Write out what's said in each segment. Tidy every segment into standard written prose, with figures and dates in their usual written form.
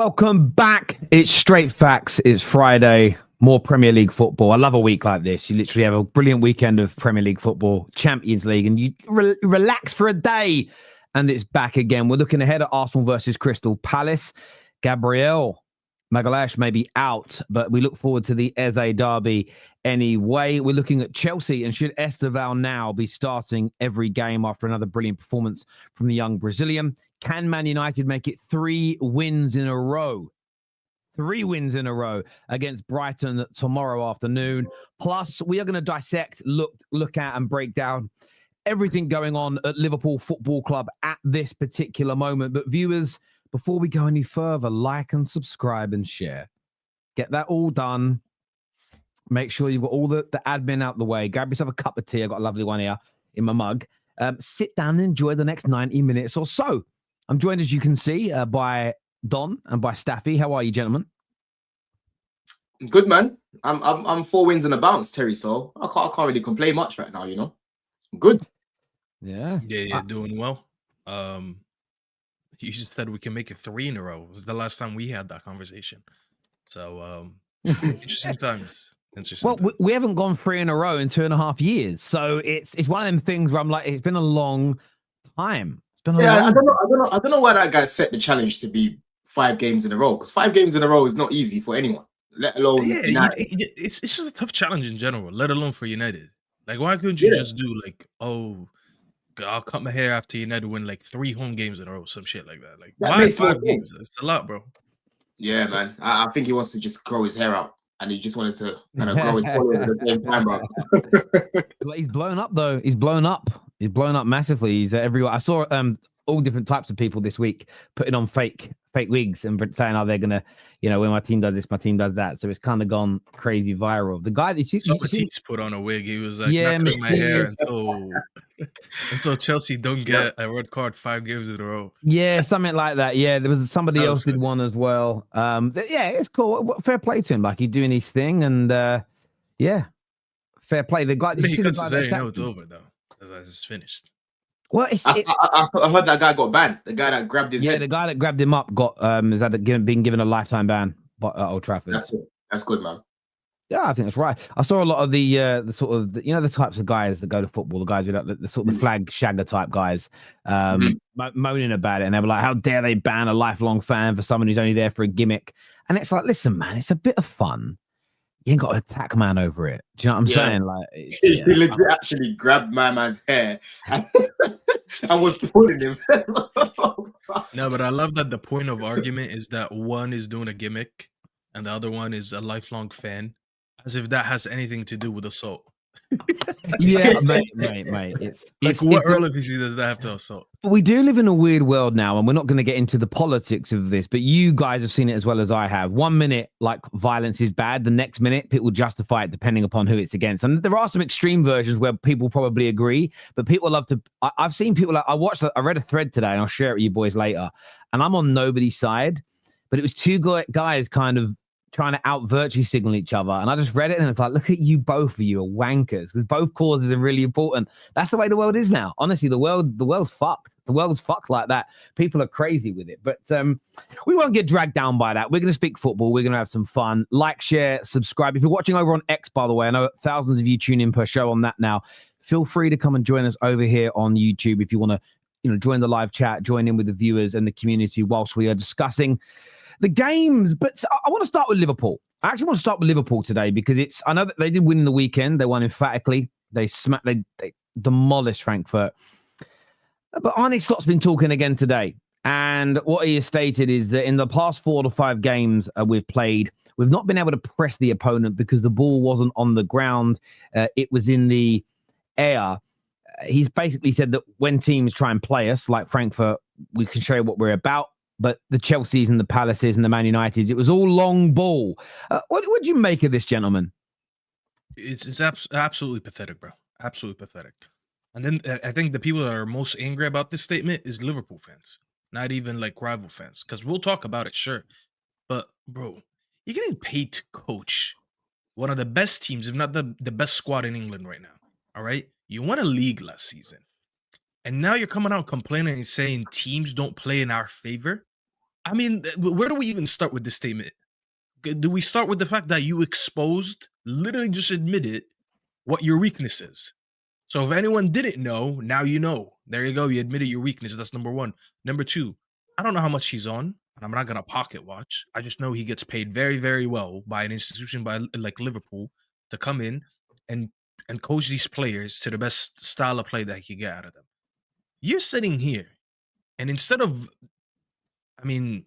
Welcome back. It's Straight Facts. It's Friday. More Premier League football. I love a week like this. You literally have a brilliant weekend of Premier League football, Champions League, and you relax for a day. And it's back again. We're looking ahead at Arsenal versus Crystal Palace. Gabriel Magalhaes may be out, but we look forward to the Eze derby anyway. We're looking at Chelsea, and should Estêvão now be starting every game after another brilliant performance from the young Brazilian? Can Man United make it 3 wins in a row? 3 wins in a row against Brighton tomorrow afternoon. Plus, we are going to dissect, look at, and break down everything going on at Liverpool Football Club at this particular moment. But viewers, before we go any further, like and subscribe and share. Get that all done. Make sure you've got all the admin out the way. Grab yourself a cup of tea. I've got a lovely one here in my mug. Sit down and enjoy the next 90 minutes or so. I'm joined, as you can see, by Don and by Staffy. How are you, gentlemen? Good, man. I'm 4 wins and a bounce, Terry. So I can't really complain much right now. You know, good. Yeah, doing well. You just said we can make it 3 in a row. It was the last time we had that conversation. So interesting times. Interesting. Well, we haven't gone 3 in a row in 2.5 years. So it's one of them things where I'm like, it's been a long time. I don't know why that guy set the challenge to be 5 games in a row, because 5 games in a row is not easy for anyone, let alone United. It's just a tough challenge in general, let alone for United. Like, why couldn't you just do like, oh, I'll cut my hair after United win like 3 home games in a row, some shit like that. Like, why 5 games? It's a lot, bro. Yeah, man. I think he wants to just grow his hair out, and he just wanted to kind of grow his body at the same time, bro. He's blown up though. He's blown up. He's blown up massively. He's everywhere. I saw all different types of people this week putting on fake wigs and saying, "Oh, they're gonna, when my team does this, my team does that." So it's kind of gone crazy viral. The guy that Socrates put on a wig. He was like, "Not cutting my hair until Chelsea don't get a red card 5 games in a row." Yeah, something like that. Yeah, there was somebody else did one as well. Yeah, it's cool. Fair play to him. Like, he's doing his thing, and yeah, fair play. The guy. He could say, "No, it's over though. It's finished." Well, I heard that guy got banned. The guy that grabbed his head. Yeah, the guy that grabbed him up been given a lifetime ban by Old Trafford. That's good, man. Yeah, I think that's right. I saw a lot of the sort of the types of guys that go to football, the guys with the sort of the flag shagger type guys, moaning about it, and they were like, "How dare they ban a lifelong fan for someone who's only there for a gimmick?" And it's like, listen, man, it's a bit of fun. You ain't got to attack man over it. Do you know what I'm saying? Like, he legit actually grabbed my man's hair and was pulling him. No, but I love that the point of argument is that one is doing a gimmick and the other one is a lifelong fan, as if that has anything to do with assault. Yeah, mate. What relevancy does that have to assault? We do live in a weird world now, and we're not going to get into the politics of this, but you guys have seen it as well as I have. 1 minute, like, violence is bad. The next minute, people justify it depending upon who it's against. And there are some extreme versions where people probably agree, but people love to. I've seen people. I read a thread today, and I'll share it with you boys later. And I'm on nobody's side, but it was 2 guys kind of trying to out virtue signal each other, and I just read it and it's like, look at you, both of you are wankers, because both causes are really important. That's the way the world is now. Honestly, the world's fucked. The world's fucked like that. People are crazy with it, but we won't get dragged down by that. We're going to speak football. We're going to have some fun. Like, share, subscribe. If you're watching over on X, by the way, I know thousands of you tune in per show on that now. Feel free to come and join us over here on YouTube if you want to, join the live chat, join in with the viewers and the community whilst we are discussing the games. But I want to start with Liverpool. I actually want to start with Liverpool today because I know that they did win in the weekend. They won emphatically. They demolished Frankfurt. But Arne Slot's been talking again today. And what he has stated is that in the past 4 to 5 games we've played, we've not been able to press the opponent because the ball wasn't on the ground. It was in the air. He's basically said that when teams try and play us, like Frankfurt, we can show you what we're about. But the Chelseas and the Palaces and the Man Uniteds, it was all long ball. What do you make of this, gentlemen? It's absolutely pathetic, bro. Absolutely pathetic. And then I think the people that are most angry about this statement is Liverpool fans, not even like rival fans. Because we'll talk about it, sure. But, bro, you're getting paid to coach one of the best teams, if not the best squad in England right now. All right? You won a league last season. And now you're coming out complaining and saying teams don't play in our favor. I mean, where do we even start with this statement? Do we start with the fact that you literally just admitted what your weakness is? So if anyone didn't know, now you know. There you go. You admitted your weakness. That's number one. Number two, I don't know how much he's on, and I'm not gonna pocket watch. I just know he gets paid very, very well by an institution like Liverpool to come in and coach these players to the best style of play that he can get out of them. You're sitting here, and instead of, I mean,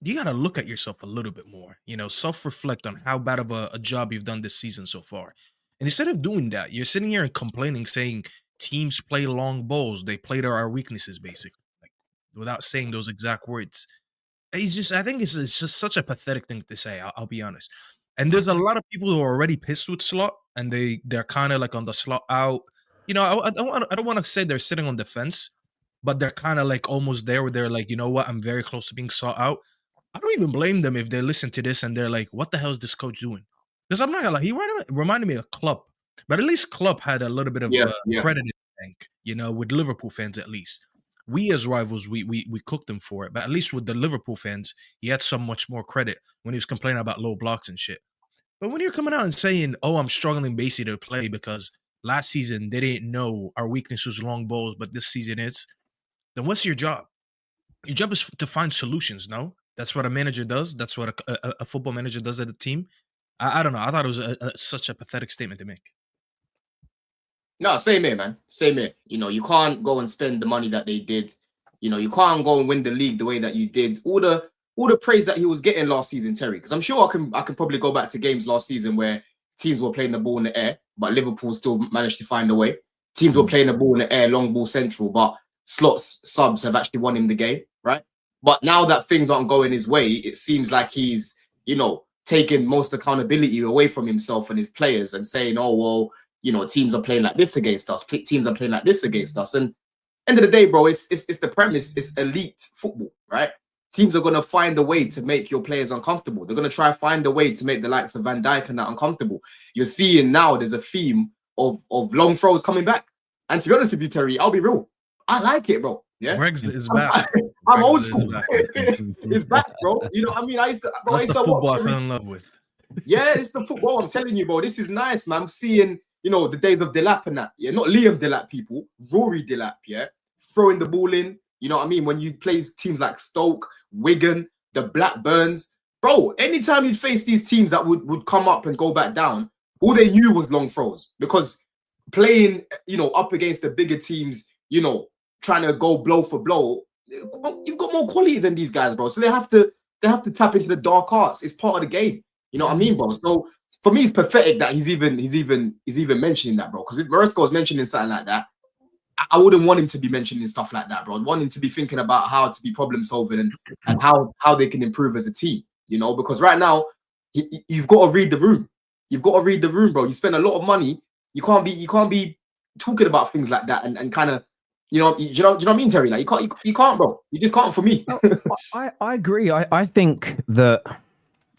you got to look at yourself a little bit more, self-reflect on how bad of a job you've done this season so far. And instead of doing that, you're sitting here and complaining, saying teams play long balls. They play to our weaknesses, basically, like without saying those exact words. I think it's just such a pathetic thing to say. I'll be honest. And there's a lot of people who are already pissed with Slot, and they're kind of like on the Slot out. I don't want to say they're sitting on the fence, but they're kind of like almost there where they're like, you know what, I'm very close to being sought out. I don't even blame them if they listen to this and they're like, what the hell is this coach doing? Because I'm not gonna lie, he reminded me of Klopp, but at least Klopp had a little bit of credit in the bank, with Liverpool fans at least. We as rivals, we cooked him for it, but at least with the Liverpool fans, he had so much more credit when he was complaining about low blocks and shit. But when you're coming out and saying, oh, I'm struggling basically to play because last season they didn't know our weakness was long balls, but this season is, then what's your job? Your job is to find solutions, no? That's what a manager does. That's what a football manager does at a team. I don't know. I thought it was such a pathetic statement to make. No, same here, man. Same here. You can't go and spend the money that they did. You can't go and win the league the way that you did. All the praise that he was getting last season, Terry, because I'm sure I can probably go back to games last season where teams were playing the ball in the air, but Liverpool still managed to find a way. Teams were playing the ball in the air, long ball central, but Slot's subs have actually won him the game, right? But now that things aren't going his way, it seems like he's, taking most accountability away from himself and his players and saying, oh, well, teams are playing like this against us. Teams are playing like this against us. And end of the day, bro, it's the premise. It's elite football, right? Teams are going to find a way to make your players uncomfortable. They're going to try to find a way to make the likes of Van Dijk and that uncomfortable. You're seeing now there's a theme of long throws coming back. And to be honest with you, Terry, I'll be real. I like it, bro. Yeah, Brexit is back. I'm old school. It's back, bro. You know what I mean? That's the football I fell in love with. Yeah, it's the football. I'm telling you, bro. This is nice, man. I'm seeing, the days of Delap and that. Yeah, not Liam Delap people. Rory Delap, yeah. Throwing the ball in. You know what I mean? When you play teams like Stoke, Wigan, the Blackburns. Bro, anytime you'd face these teams that would come up and go back down, all they knew was long throws. Because playing, up against the bigger teams, trying to go blow for blow, you've got more quality than these guys, bro. So they have to tap into the dark arts. It's part of the game. You know what I mean, bro? So for me, it's pathetic that he's even mentioning that, bro. Because if Maresco was mentioning something like that, I wouldn't want him to be mentioning stuff like that, bro. I'd want him to be thinking about how to be problem solving and how they can improve as a team. Because right now you've got to read the room. You've got to read the room, bro. You spend a lot of money. You can't be talking about things like that and kind of. Do you know what I mean, Terry? Like you can't, bro. You just can't for me. I agree. I think that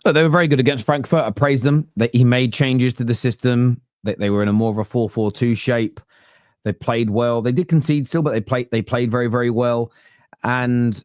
they were very good against Frankfurt. I praise them. He made changes to the system. They were in a more of a 4-4-2 shape. They played well. They did concede still, but they played very, very well. And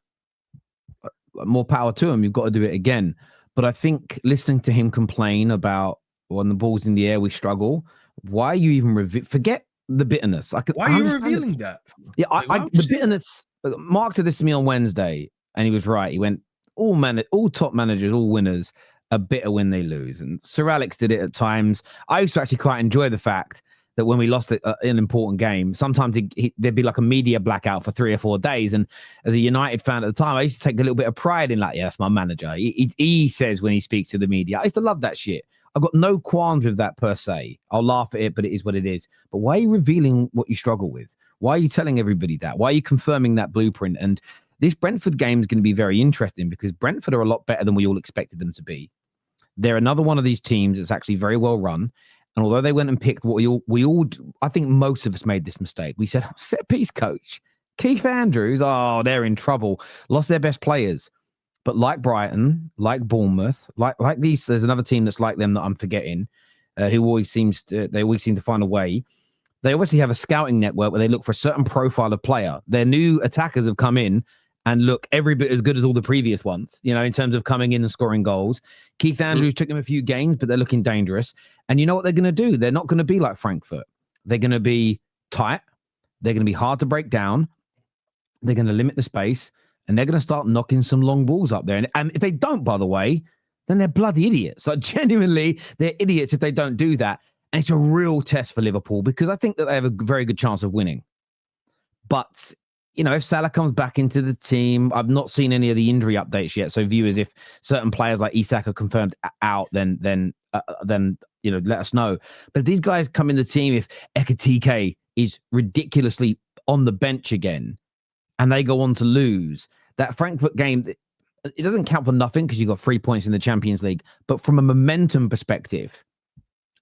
more power to them. You've got to do it again. But I think listening to him complain about when the ball's in the air, we struggle. Why are you even forget the bitterness? Why are you revealing that? Yeah, the bitterness. Mark said this to me on Wednesday, and he was right. He went, all top managers, all winners are bitter when they lose. And Sir Alex did it at times. I used to actually quite enjoy the fact that when we lost an important game, sometimes there'd be like a media blackout for 3 or 4 days. And as a United fan at the time, I used to take a little bit of pride in like, yeah, that's my manager. He says when he speaks to the media. I used to love that shit. I've got no qualms with that per se. I'll laugh at it, but it is what it is. But why are you revealing what you struggle with? Why are you telling everybody that? Why are you confirming that blueprint? And this Brentford game is going to be very interesting because Brentford are a lot better than we all expected them to be. They're another one of these teams that's actually very well run. And although they went and picked what we all, I think most of us made this mistake. We said, set piece coach, Keith Andrews, they're in trouble. Lost their best players. But like Brighton, like Bournemouth, like these, there's another team that's like them that I'm forgetting, who always seem to find a way. They obviously have a scouting network where they look for a certain profile of player. Their new attackers have come in and look every bit as good as all the previous ones, in terms of coming in and scoring goals. Keith Andrews took them a few games, but they're looking dangerous. And you know what they're going to do? They're not going to be like Frankfurt. They're going to be tight. They're going to be hard to break down. They're going to limit the space, and they're going to start knocking some long balls up there. And if they don't, by the way, then they're bloody idiots. Like, genuinely, they're idiots if they don't do that. And it's a real test for Liverpool, because I think that they have a very good chance of winning. But if Salah comes back into the team, I've not seen any of the injury updates yet. So viewers, if certain players like Isak are confirmed out, then let us know. But if these guys come in the team, if Ekitike is ridiculously on the bench again, and they go on to lose, that Frankfurt game, it doesn't count for nothing because you got 3 points in the Champions League. But from a momentum perspective,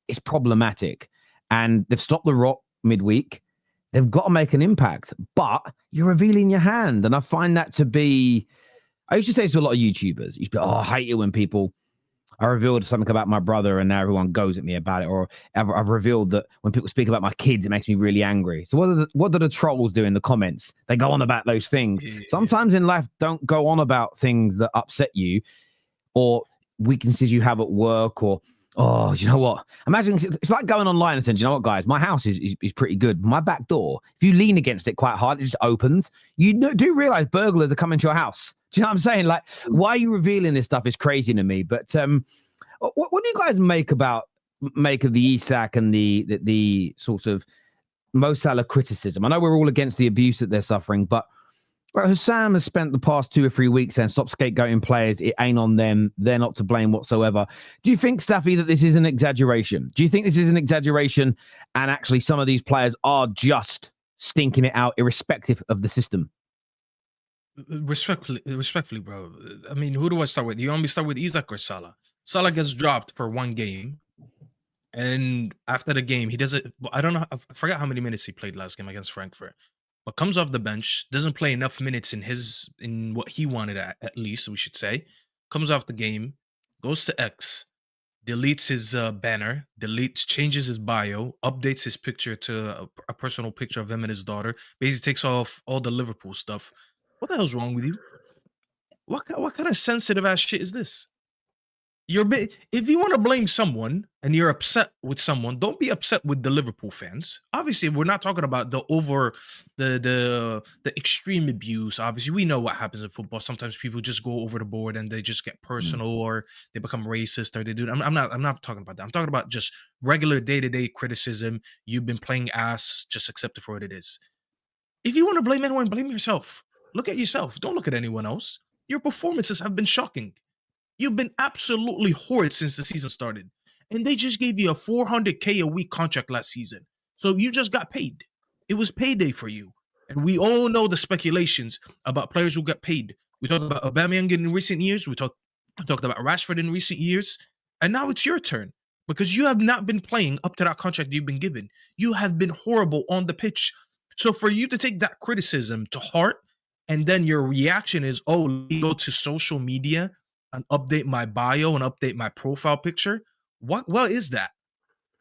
it's problematic. And they've stopped the rot midweek. They've got to make an impact, but you're revealing your hand. And I find that to be, I used to say this to a lot of YouTubers. You used to be, I hate it when I revealed something about my brother and now everyone goes at me about it. Or I've revealed that when people speak about my kids, it makes me really angry. So what do the trolls do in the comments? They go on about those things. Yeah. Sometimes in life, don't go on about things that upset you or weaknesses you have at work, or you know what? Imagine it's like going online and saying, you know what, guys, my house is pretty good. My back door, if you lean against it quite hard, it just opens. You do realize burglars are coming to your house. Do you know what I'm saying? Like, why are you revealing this stuff is crazy to me. But what do you guys make of the Isak and the sort of Mo Salah criticism? I know we're all against the abuse that they're suffering, but Hussam has spent the past 2 or 3 weeks saying stop scapegoating players. It ain't on them. They're not to blame whatsoever. Do you think, Staffy, that this is an exaggeration? Do you think this is an exaggeration and actually some of these players are just stinking it out irrespective of the system? Respectfully, bro. I mean, who do I start with? You want me to start with Isak or Salah? Salah gets dropped for one game. And after the game, he doesn't, I don't know, I forgot how many minutes he played last game against Frankfurt. But comes off the bench, doesn't play enough minutes in what he wanted at least, we should say. Comes off the game, goes to X, deletes his banner, changes his bio, updates his picture to a personal picture of him and his daughter. Basically takes off all the Liverpool stuff. What the hell's wrong with you? What kind of sensitive ass shit is this? If you want to blame someone and you're upset with someone, don't be upset with the Liverpool fans. Obviously, we're not talking about the extreme abuse. Obviously, we know what happens in football. Sometimes people just go over the board and they just get personal, or they become racist, or they do. I'm not talking about that. I'm talking about just regular day-to-day criticism. You've been playing ass. Just accept it for what it is. If you want to blame anyone, blame yourself. Look at yourself. Don't look at anyone else. Your performances have been shocking. You've been absolutely horrid since the season started. And they just gave you a $400K a week contract last season. So you just got paid. It was payday for you. And we all know the speculations about players who got paid. We talked about Aubameyang in recent years. We talked about Rashford in recent years. And now it's your turn. Because you have not been playing up to that contract you've been given. You have been horrible on the pitch. So for you to take that criticism to heart, and then your reaction is, go to social media and update my bio and update my profile picture. What is that?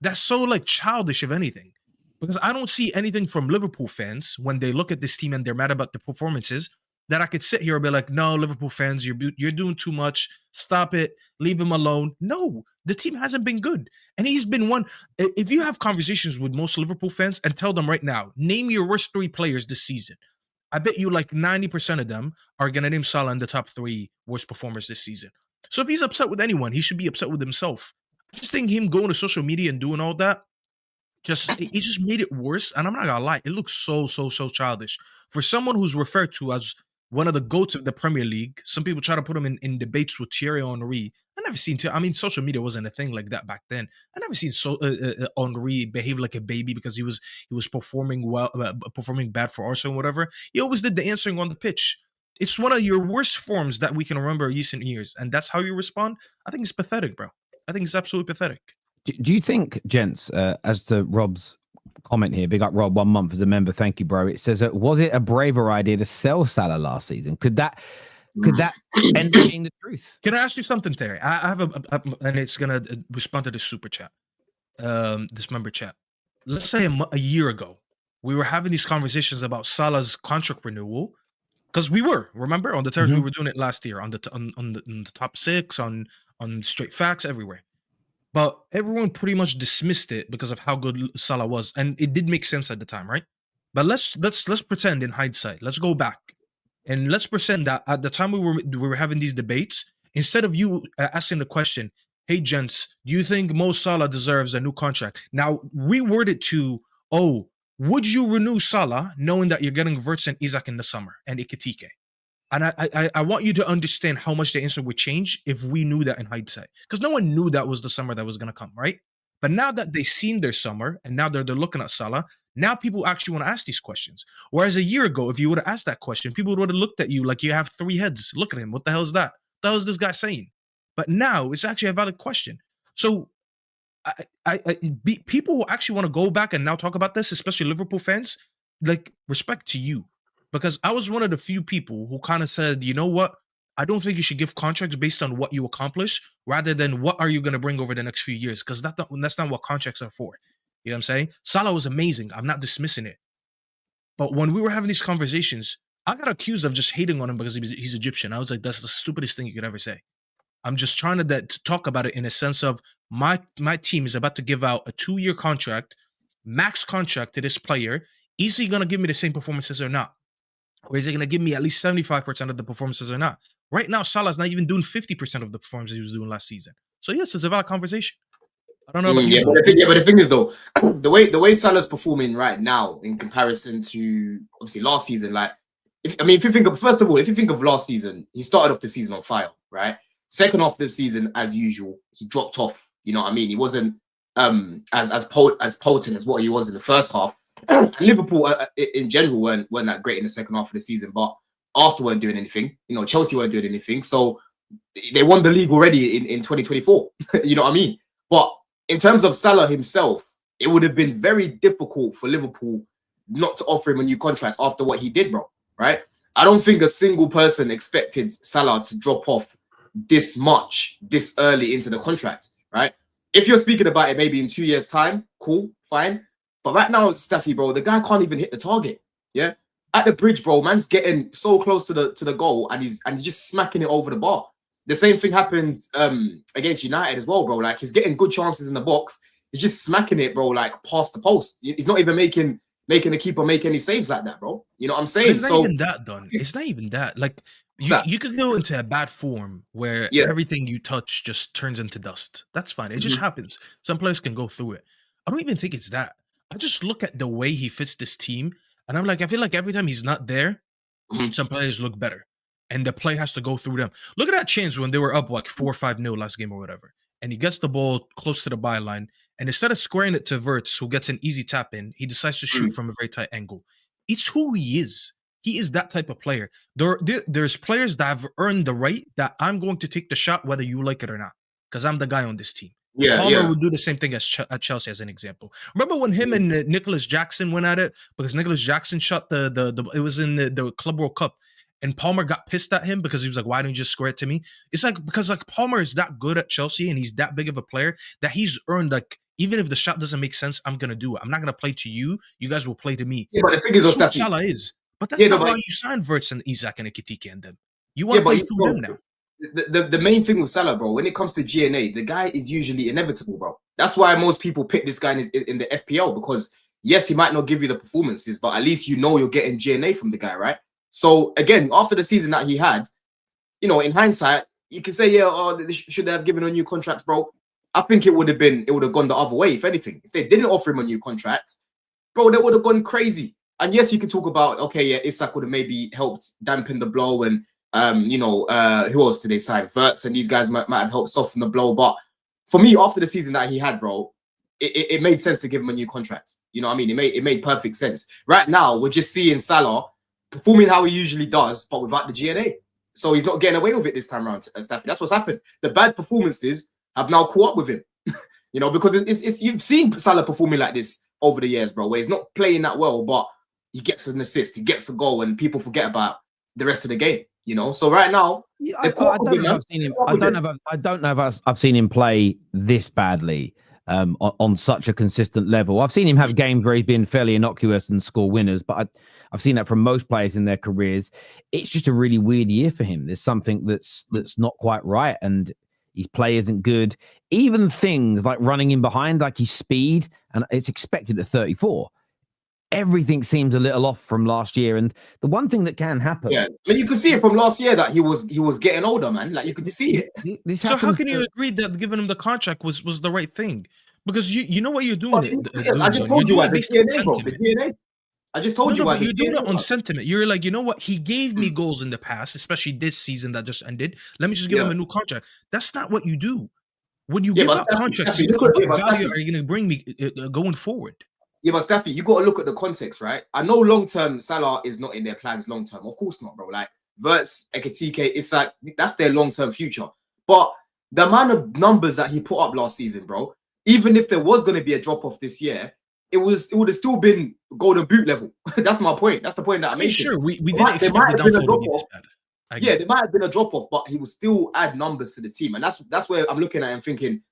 That's so childish, if anything, because I don't see anything from Liverpool fans when they look at this team and they're mad about the performances that I could sit here and be like, no, Liverpool fans, you're doing too much. Stop it. Leave him alone. No, the team hasn't been good. And he's been one. If you have conversations with most Liverpool fans and tell them right now, name your worst 3 players this season, I bet you 90% of them are going to name Salah in the top 3 worst performers this season. So if he's upset with anyone, he should be upset with himself. I just think him going to social media and doing all that, it just made it worse. And I'm not going to lie, it looks so childish. For someone who's referred to as one of the GOATs of the Premier League, some people try to put him in debates with Thierry Henry. I never seen, social media wasn't a thing like that back then. I never seen Henry behave like a baby because he was performing bad for Arsenal, whatever. He always did the answering on the pitch. It's one of your worst forms that we can remember in recent years, and that's how you respond. I think it's pathetic, bro. I think it's absolutely pathetic. Do you think, gents, as to Rob's comment here, big up Rob, 1 month as a member, thank you, bro. It says, was it a braver idea to sell Salah last season? Could that end up being the truth? Can I ask you something, Terry? I have and it's gonna respond to the super chat, this member chat. Let's say a year ago, we were having these conversations about Salah's contract renewal, Because we were, remember, on the terms we Mhm. were doing it last year on the top 6, on straight facts everywhere. But everyone pretty much dismissed it because of how good Salah was, and it did make sense at the time, right? But let's pretend in hindsight. Let's go back and let's pretend that at the time we were having these debates, instead of you asking the question, "Hey gents, do you think Mo Salah deserves a new contract?" Now reword it to, "Oh, would you renew Salah knowing that you're getting Verts and Isaac in the summer and Ikitike?" And I want you to understand how much the answer would change if we knew that in hindsight. Because no one knew that was the summer that was going to come, right? But now that they've seen their summer and now they're looking at Salah, now people actually want to ask these questions. Whereas a year ago, if you would have asked that question, people would have looked at you like you have 3 heads. Look at him. What the hell is that? What the hell is this guy saying? But now it's actually a valid question. So people who actually want to go back and now talk about this, especially Liverpool fans, like, respect to you, because I was one of the few people who kind of said, you know what, I don't think you should give contracts based on what you accomplish rather than what are you going to bring over the next few years, because that's not what contracts are for. You know what I'm saying? Salah was amazing. I'm not dismissing it. But when we were having these conversations, I got accused of just hating on him because he's Egyptian. I was like, that's the stupidest thing you could ever say. I'm just trying to talk about it in a sense of my team is about to give out a 2-year contract, max contract to this player. Is he going to give me the same performances or not? Or is he going to give me at least 75% of the performances or not? Right now, Salah's not even doing 50% of the performances he was doing last season. So yes, it's a valid conversation. I don't know about you. But the thing is though, the way Salah's performing right now in comparison to obviously last season, like if you think of, first of all, if you think of last season, he started off the season on fire, right? Second half of the season, as usual, he dropped off. You know what I mean? He wasn't as potent as what he was in the first half. And Liverpool in general weren't that great in the second half of the season, but Arsenal weren't doing anything. You know, Chelsea weren't doing anything. So they won the league already in 2024. You know what I mean? But in terms of Salah himself, it would have been very difficult for Liverpool not to offer him a new contract after what he did, bro. Right? I don't think a single person expected Salah to drop off this much this early into the contract, right? If you're speaking about it maybe in 2 years' time, cool, fine. But right now, Staffy, bro, the guy can't even hit the target. Yeah, at the bridge, bro, man's getting so close to the goal, and he's just smacking it over the bar. The same thing happened against United as well, bro. Like, he's getting good chances in the box. He's just smacking it, bro, like past the post. He's not even making the keeper make any saves like that, bro. You know what I'm saying? But it's not even that, Don. It's not even that. Like, you could go into a bad form where everything you touch just turns into dust. That's fine. It just happens. Some players can go through it. I don't even think it's that. I just look at the way he fits this team, and I'm like, I feel like every time he's not there, some players look better, and the play has to go through them. Look at that chance when they were up like 4 or 5-0 last game or whatever, and he gets the ball close to the byline, and instead of squaring it to Verts, who gets an easy tap in, he decides to shoot from a very tight angle. It's who he is. He is that type of player. There's players that have earned the right that I'm going to take the shot whether you like it or not, because I'm the guy on this team. Palmer would do the same thing at Chelsea, as an example. Remember when him and Nicholas Jackson went at it because Nicholas Jackson shot it was in the Club World Cup, and Palmer got pissed at him because he was like, "Why don't you just square it to me?" It's like, because like Palmer is that good at Chelsea and he's that big of a player that he's earned, like, even if the shot doesn't make sense, I'm gonna do it. I'm not gonna play to you. You guys will play to me. Yeah, but the thing is, that's what Salah is. But that's not why you signed Verts and Isaac and Ekitike and them. You want to play through them now. The main thing with Salah, bro, when it comes to GNA, the guy is usually inevitable, bro. That's why most people pick this guy in the FPL, because yes, he might not give you the performances, but at least you know you're getting GNA from the guy, right? So again, after the season that he had, you know, in hindsight, you can say, yeah, they should have given him a new contract, bro. I think it would have gone the other way, if anything. If they didn't offer him a new contract, bro, they would have gone crazy. And yes, you can talk about, okay, yeah, Isak would have maybe helped dampen the blow, and who else did they sign? Verts and these guys might have helped soften the blow. But for me, after the season that he had, bro, it made sense to give him a new contract. You know what I mean? It made perfect sense. Right now, we're just seeing Salah performing how he usually does, but without the GNA. So he's not getting away with it this time around, Staffy. That's what's happened. The bad performances have now caught up with him. You know, because it's you've seen Salah performing like this over the years, bro, where he's not playing that well, but he gets an assist, he gets a goal, and people forget about the rest of the game. You know, so right now, I don't know if I've seen him play this badly. on such a consistent level. I've seen him have games where he's been fairly innocuous and score winners, but I've seen that from most players in their careers. It's just a really weird year for him. There's something that's not quite right, and his play isn't good. Even things like running in behind, like his speed, and it's expected at 34. Everything seems a little off from last year. And the one thing that can happen. Yeah, I mean, you could see it from last year that he was getting older, man. Like you could see it. So how can you agree that giving him the contract was the right thing? Because you know what you're doing. I just told you why. The DNA, bro. The DNA. I just told you why. But you're doing it on sentiment. You're like, you know what? He gave me goals in the past, especially this season that just ended. Let me just give him a new contract. That's not what you do. When you give out contracts, what value are you going to bring me going forward? Yeah, but Staffy, you got to look at the context, right? I know long-term Salah is not in their plans long-term. Of course not, bro. Like, Verts, Ekitike, it's like, that's their long-term future. But the amount of numbers that he put up last season, bro, even if there was going to be a drop-off this year, it would have still been golden boot level. That's my point. That's the point that I'm making. Sure, we didn't expect the downfall to be this bad. Yeah, there might have been a drop-off, but he will still add numbers to the team. And that's where I'm looking at and thinking,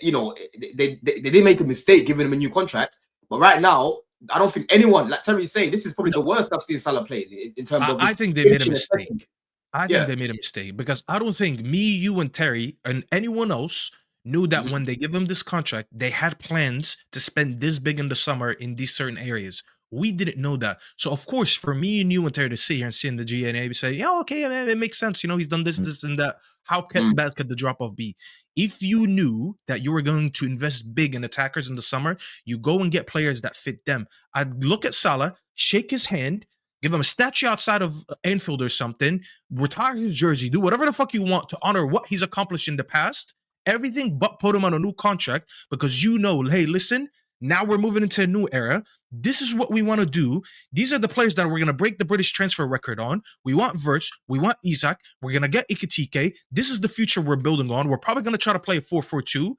you know, they didn't make a mistake giving him a new contract. But right now, I don't think anyone, like Terry's saying, this is probably the worst I've seen Salah play in terms of. I think they made a mistake. I think they made a mistake because I don't think me, you, and Terry, and anyone else knew that when they give him this contract, they had plans to spend this big in the summer in these certain areas. We didn't know that. So, of course, for me and you and Terry to sit here and see in the GNA, we say, yeah, okay, it makes sense. You know, he's done this, this, and that. How bad could the drop-off be? If you knew that you were going to invest big in attackers in the summer, you go and get players that fit them. I'd look at Salah, shake his hand, give him a statue outside of Anfield or something, retire his jersey, do whatever the fuck you want to honor what he's accomplished in the past, everything but put him on a new contract because you know, hey, listen, now we're moving into a new era. This is what we want to do. These are the players that we're going to break the British transfer record on. We want Verts. We want Isak. We're going to get Ekitike. This is the future we're building on. We're probably going to try to play a 4-4-2.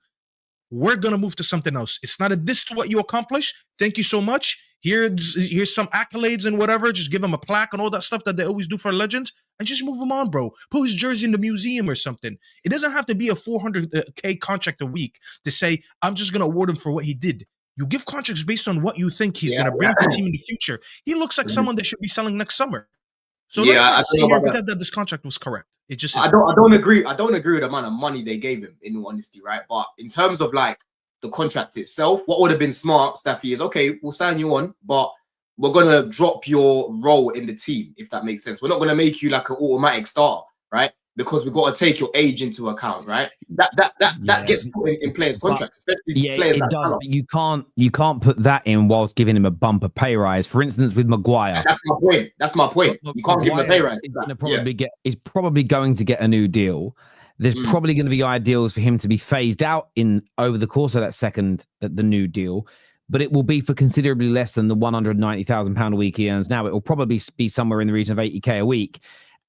We're going to move to something else. It's not a diss to what you accomplished. Thank you so much. Here's some accolades and whatever. Just give him a plaque and all that stuff that they always do for legends and just move him on, bro. Put his jersey in the museum or something. It doesn't have to be a 400K contract a week to say, I'm just going to award him for what he did. You give contracts based on what you think he's going to bring to the team in the future. He looks like someone that should be selling next summer. So let's not sit here and pretend that this contract was correct. It just I don't agree. I don't agree with the amount of money they gave him, in all honesty, right? But in terms of like the contract itself, what would have been smart, Staffy, is okay, we'll sign you on, but we're gonna drop your role in the team, if that makes sense. We're not gonna make you like an automatic starter, right? Because we've got to take your age into account, right? That gets put in players' contracts, especially players like does. You can't put that in whilst giving him a bumper pay rise. For instance, with Maguire. That's my point. You can't give him a pay rise. He's probably going to get a new deal. There's probably going to be ideals for him to be phased out over the course of the new deal, but it will be for considerably less than the £190,000 a week he earns now. It will probably be somewhere in the region of 80k a week.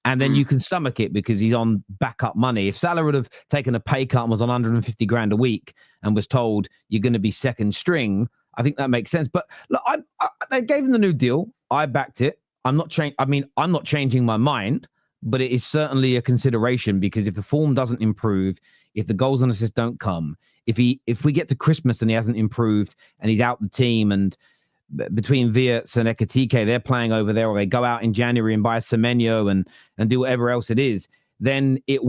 And then you can stomach it because he's on backup money. If Salah would have taken a pay cut and was on 150 grand a week and was told you're going to be second string, I think that makes sense. But look, they gave him the new deal. I backed it. I'm not changing my mind, but it is certainly a consideration because if the form doesn't improve, if the goals and assists don't come, if we get to Christmas and he hasn't improved and he's out the team and between Verts and Ekitike, they're playing over there, or they go out in January and buy Semenyo and do whatever else it is, then it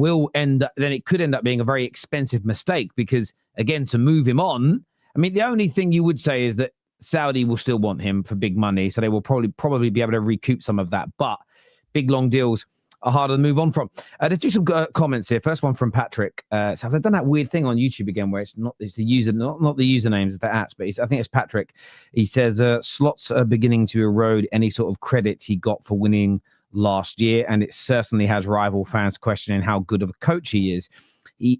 could end up being a very expensive mistake because, again, to move him on, I mean, the only thing you would say is that Saudi will still want him for big money, so they will probably be able to recoup some of that, but big, long deals are harder to move on from. Let's do some comments here. First one from Patrick. So they've done that weird thing on YouTube again where it's the user, not the usernames, it's the apps, but I think it's Patrick. He says slots are beginning to erode any sort of credit he got for winning last year, and it certainly has rival fans questioning how good of a coach he is. It's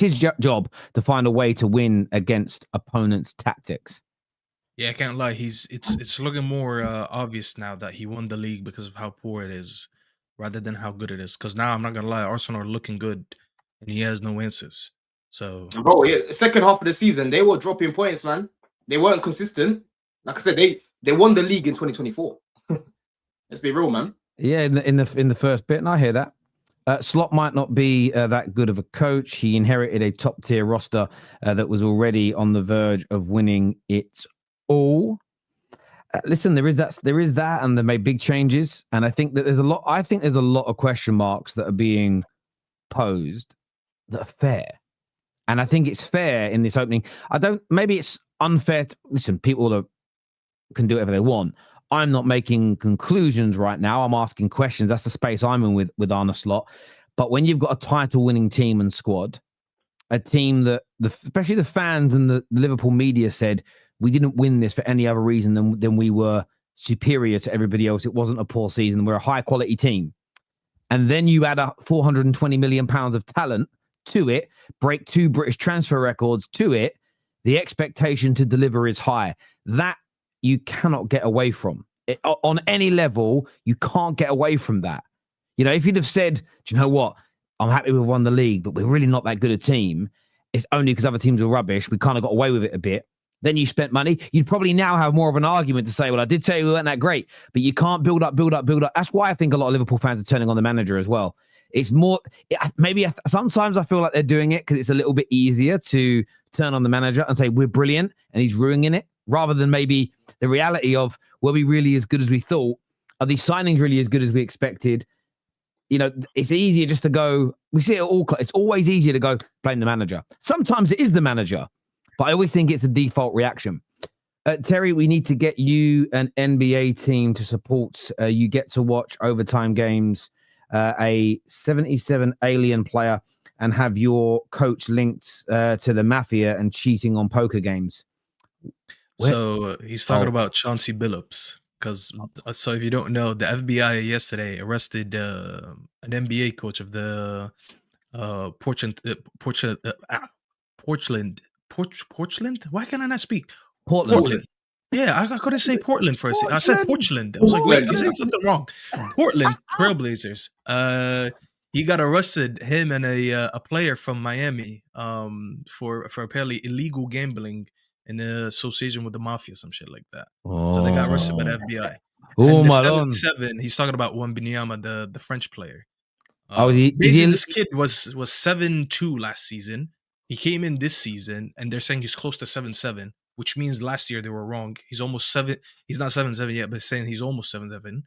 his job to find a way to win against opponents' tactics. Yeah, I can't lie. It's looking more obvious now that he won the league because of how poor it is, rather than how good it is. Because now I'm not gonna lie, Arsenal are looking good, and he has no answers. So, bro, second half of the season they were dropping points, man. They weren't consistent. Like I said, they won the league in 2024. Let's be real, man. Yeah, in the first bit, and I hear that. Slot might not be that good of a coach. He inherited a top-tier roster that was already on the verge of winning it all. Listen, there is that, and they made big changes, and I think that there's a lot. I think there's a lot of question marks that are being posed that are fair, and I think it's fair in this opening. Maybe it's unfair. Listen, people can do whatever they want. I'm not making conclusions right now. I'm asking questions. That's the space I'm in with Arne Slot. But when you've got a title-winning team and squad, a team that especially the fans and the Liverpool media said we didn't win this for any other reason than we were superior to everybody else. It wasn't a poor season. We're a high-quality team. And then you add a £420 million of talent to it, break 2 British transfer records to it, the expectation to deliver is high. That you cannot get away from. On any level, you can't get away from that. You know, if you'd have said, do you know what? I'm happy we've won the league, but we're really not that good a team. It's only because other teams are rubbish. We kind of got away with it a bit. Then you spent money. You'd probably now have more of an argument to say, well, I did say we weren't that great, but you can't build up. That's why I think a lot of Liverpool fans are turning on the manager as well. It's more, maybe sometimes I feel like they're doing it because it's a little bit easier to turn on the manager and say, we're brilliant and he's ruining it, rather than maybe the reality of, were we really as good as we thought? Are these signings really as good as we expected? You know, it's easier just to go, we see it all. It's always easier to go blame the manager. Sometimes it is the manager, but I always think it's the default reaction. Terry, we need to get you an NBA team to support. You get to watch overtime games, a 77 alien player, and have your coach linked to the mafia and cheating on poker games. So he's talking about Chauncey Billups. Because so if you don't know, the FBI yesterday arrested an NBA coach of the Portland. Why can I not speak? Portland. Yeah, I couldn't say Portland for a second. I said Portland. I was like, wait, I'm saying something wrong. Portland Trailblazers. He got arrested, him and a player from Miami, for apparently illegal gambling in association with the mafia, some shit like that. So they got arrested by the FBI. Oh, and my the God. 7-7, he's talking about Wembanyama, the French player. Basically, this kid was 7-2 last season. He came in this season, and they're saying he's close to 7-7, which means last year they were wrong. He's almost 7. He's not 7-7 yet, but saying he's almost 7-7.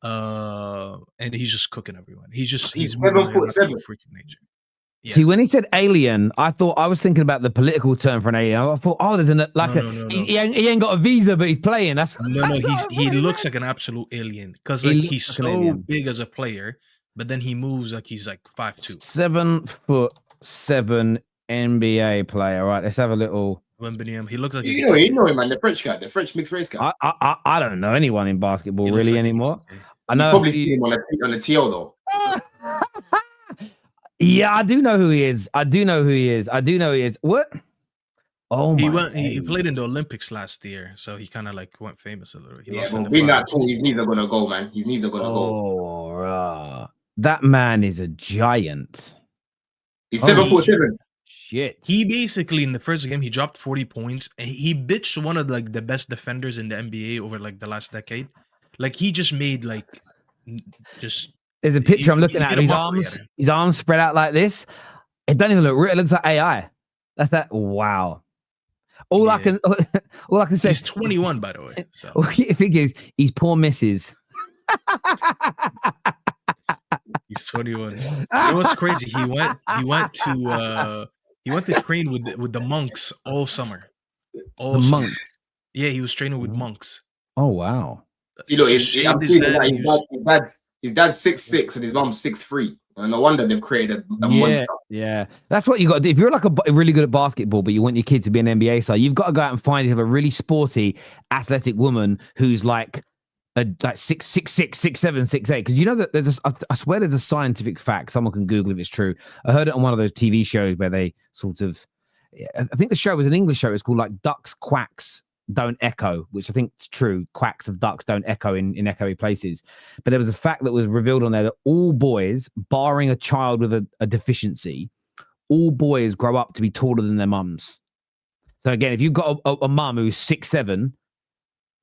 And he's just cooking everyone. He's moving like a freaking nature. Yeah. See, when he said alien, I was thinking about the political term for an alien. I thought, he ain't got a visa, but he's playing. That's he looks like an absolute alien because like he's so big as a player, but then he moves like he's like 5'2". 7'7" NBA player. Right, let's have a little. Wembanyama. He looks like you know him, man. The French guy, the French mixed race guy. I don't know anyone in basketball really anymore. I know you probably see him on the TL though. Yeah, I do know who he is. What? Oh my! He played in the Olympics last year, so he kind of like went famous a little bit. His knees are gonna go, man. His knees are gonna go. That man is a giant. He's 7'7". Shit. He basically in the first game he dropped 40 points. And he bitched one of like the best defenders in the NBA over like the last decade. Like he just made like just. There's a picture I'm looking at. His arms spread out like this. It doesn't even look real. It looks like AI. That's that. Wow. All I can say. He's 21, by the way. So. All I think is he's poor misses. He's 21. It was crazy. He went to train with the monks all summer. Monks. Yeah, he was training with monks. Oh wow. You know, his dad's 6'6" and his mom's 6'3". No wonder they've created a monster. Yeah, that's what you got to do. If you're like really good at basketball, but you want your kid to be an NBA star, you've got to go out and find a really sporty, athletic woman who's like 6'6", 6'7", 6'8". Because you know that I swear there's a scientific fact. Someone can Google if it's true. I heard it on one of those TV shows where they sort of, I think the show was an English show. It's called like Ducks Quacks Don't Echo, which I think is true. Quacks of ducks don't echo in echoey places. But there was a fact that was revealed on there that all boys, barring a child with a deficiency, all boys grow up to be taller than their mums. So again, if you've got a mum who's 6'7",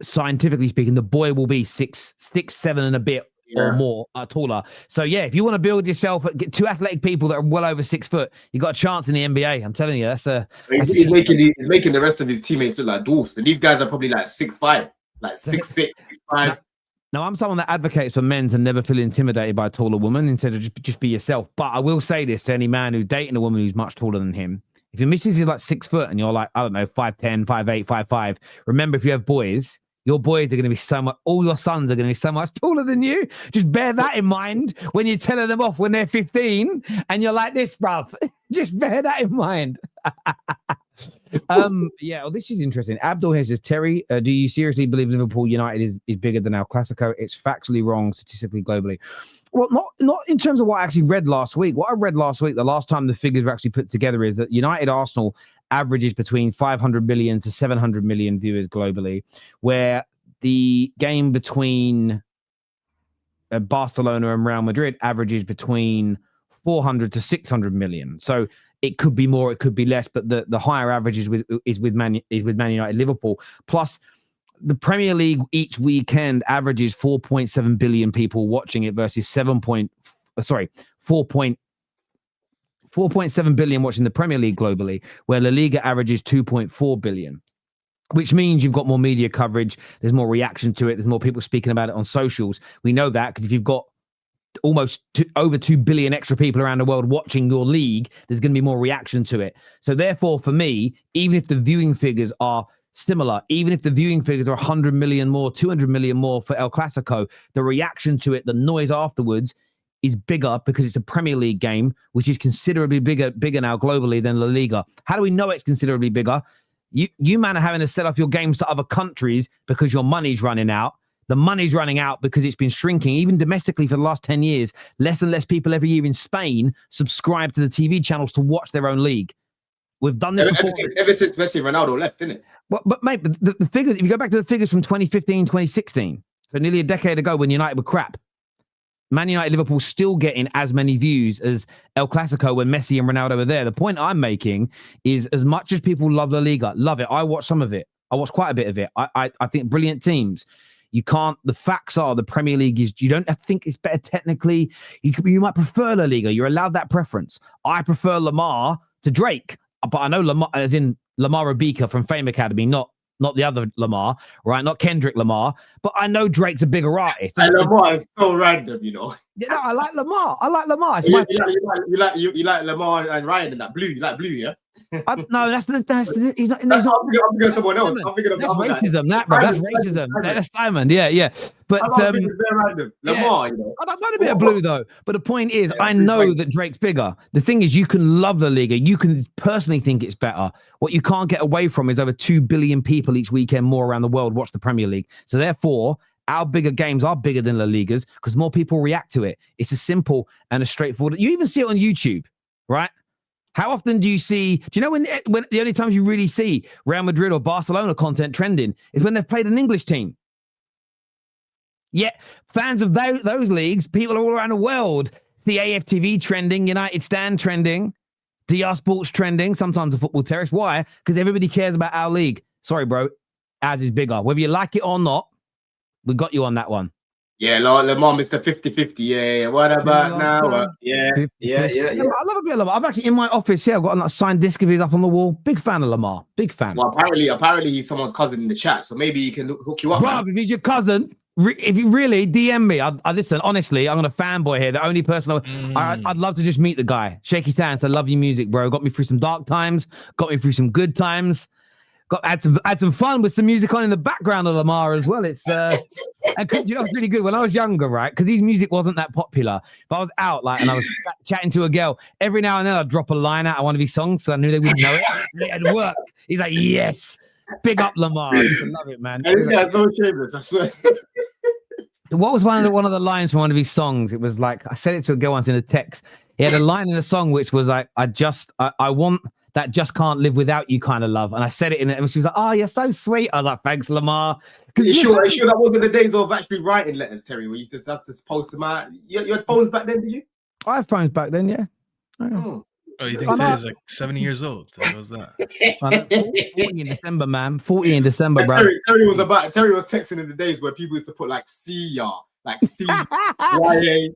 scientifically speaking, the boy will be 6'7" and a bit or more, taller. So yeah, if you want to build yourself, get two athletic people that are well over 6 foot, you got a chance in the NBA. I'm telling you, he's making the rest of his teammates look like dwarfs, and these guys are probably like 6'5", like 6'6", 6'5". Now, I'm someone that advocates for men to never feel intimidated by a taller woman, instead of just be yourself. But I will say this to any man who's dating a woman who's much taller than him: if your missus is like 6 foot and you're like, I don't know, 5'10", 5'8", 5'5", remember, if you have boys, your boys are going to be so much, all your sons are going to be so much taller than you. Just bear that in mind when you're telling them off when they're 15 and you're like this, bruv. Just bear that in mind. Yeah, well, this is interesting. Abdul here says, Terry, do you seriously believe Liverpool United is bigger than El Clasico? It's factually wrong statistically globally. Well, not in terms of what I actually read last week. What I read last week, the last time the figures were actually put together, is that United Arsenal averages between 500 million to 700 million viewers globally, where the game between Barcelona and Real Madrid averages between 400 to 600 million. So it could be more, it could be less, but the higher average is with Man United Liverpool. Plus, the Premier League each weekend averages 4.7 billion people watching it versus 4.7 billion watching the Premier League globally, where La Liga averages 2.4 billion. Which means you've got more media coverage, there's more reaction to it, there's more people speaking about it on socials. We know that because if you've got almost over 2 billion extra people around the world watching your league, there's going to be more reaction to it. So therefore, for me, even if the viewing figures are similar, even if the viewing figures are 100 million more, 200 million more for El Clasico, the reaction to it, the noise afterwards is bigger because it's a Premier League game, which is considerably bigger now globally than La Liga. How do we know it's considerably bigger? You man are having to sell off your games to other countries because your money's running out. The money's running out because it's been shrinking. Even domestically for the last 10 years, less and less people every year in Spain subscribe to the TV channels to watch their own league. We've done this before. Ever since Messi Ronaldo left, didn't it? Well, but mate, the figures, if you go back to the figures from 2015, 2016, so nearly a decade ago when United were crap, Man United Liverpool still getting as many views as El Clasico when Messi and Ronaldo were there. The point I'm making is, as much as people love La Liga, love it. I watch some of it. I watch quite a bit of it. I think brilliant teams. You can't, the facts are the Premier League is, you don't think it's better technically. You might prefer La Liga. You're allowed that preference. I prefer Lamar to Drake, but I know Lamar as in Lamar Rabika from Fame Academy, not the other Lamar, right? Not Kendrick Lamar, but I know Drake's a bigger artist. And Lamar is so random, you know. Yeah, no, I like Lamar. It's you like Lamar and Ryan and that blue. You like blue, yeah? No, that's he's not. I'm thinking of someone else. I'm thinking of that's racism. That's racism. That's Simon. Yeah. But it's very random. Lamar, you know. I don't mind a bit of blue though. But the point is, I know that Drake's bigger. The thing is, you can love La Liga. You can personally think it's better. What you can't get away from is over 2 billion people each weekend more around the world watch the Premier League. So therefore, our bigger games are bigger than La Liga's because more people react to it. It's a simple and a straightforward. You even see it on YouTube, right? How often do you know when the only times you really see Real Madrid or Barcelona content trending is when they've played an English team? Yet fans of those leagues, people all around the world, see AFTV trending, United Stand trending, DR Sports trending, sometimes the Football Terrace. Why? Because everybody cares about our league. Sorry, bro. Ours is bigger. Whether you like it or not, we got you on that one. Yeah, Lamar, Mr. 50-50. Yeah. What about now? Yeah. I love a bit of Lamar. I've actually, in my office here, I've got a signed disc of his up on the wall. Big fan of Lamar. Big fan. Well, apparently he's someone's cousin in the chat, so maybe he can hook you up. Bro, if he's your cousin, if you really DM me, I listen, honestly, I'm a fanboy here. The only person I'd love to just meet the guy. Shake his hand. I love your music, bro. Got me through some dark times. Got me through some good times. Had some fun with some music on in the background of Lamar as well. It's and you know, it's really good. When I was younger, right? Because his music wasn't that popular. If I was out and I was chatting to a girl, every now and then I'd drop a line out of one of his songs, so I knew they wouldn't know it. And it'd work. He's like, yes, big up Lamar. I used to love it, man. Yeah, so shameless. I swear. What was one of the lines from one of his songs? It was like, I said it to a girl once in a text. He had a line in the song which was like, I want that just can't live without you kind of love. And I said it in it, and she was like, oh, you're so sweet. I was like, thanks, Lamar. You sure that wasn't the days of actually writing letters, Terry, where you just have to post them out? You had phones back then, did you? I had phones back then, yeah. Oh, you think Terry's like 70 years old? What was that? 40 in December, man. 40 in December, bro. Terry was texting in the days where people used to put like see ya like C, YA.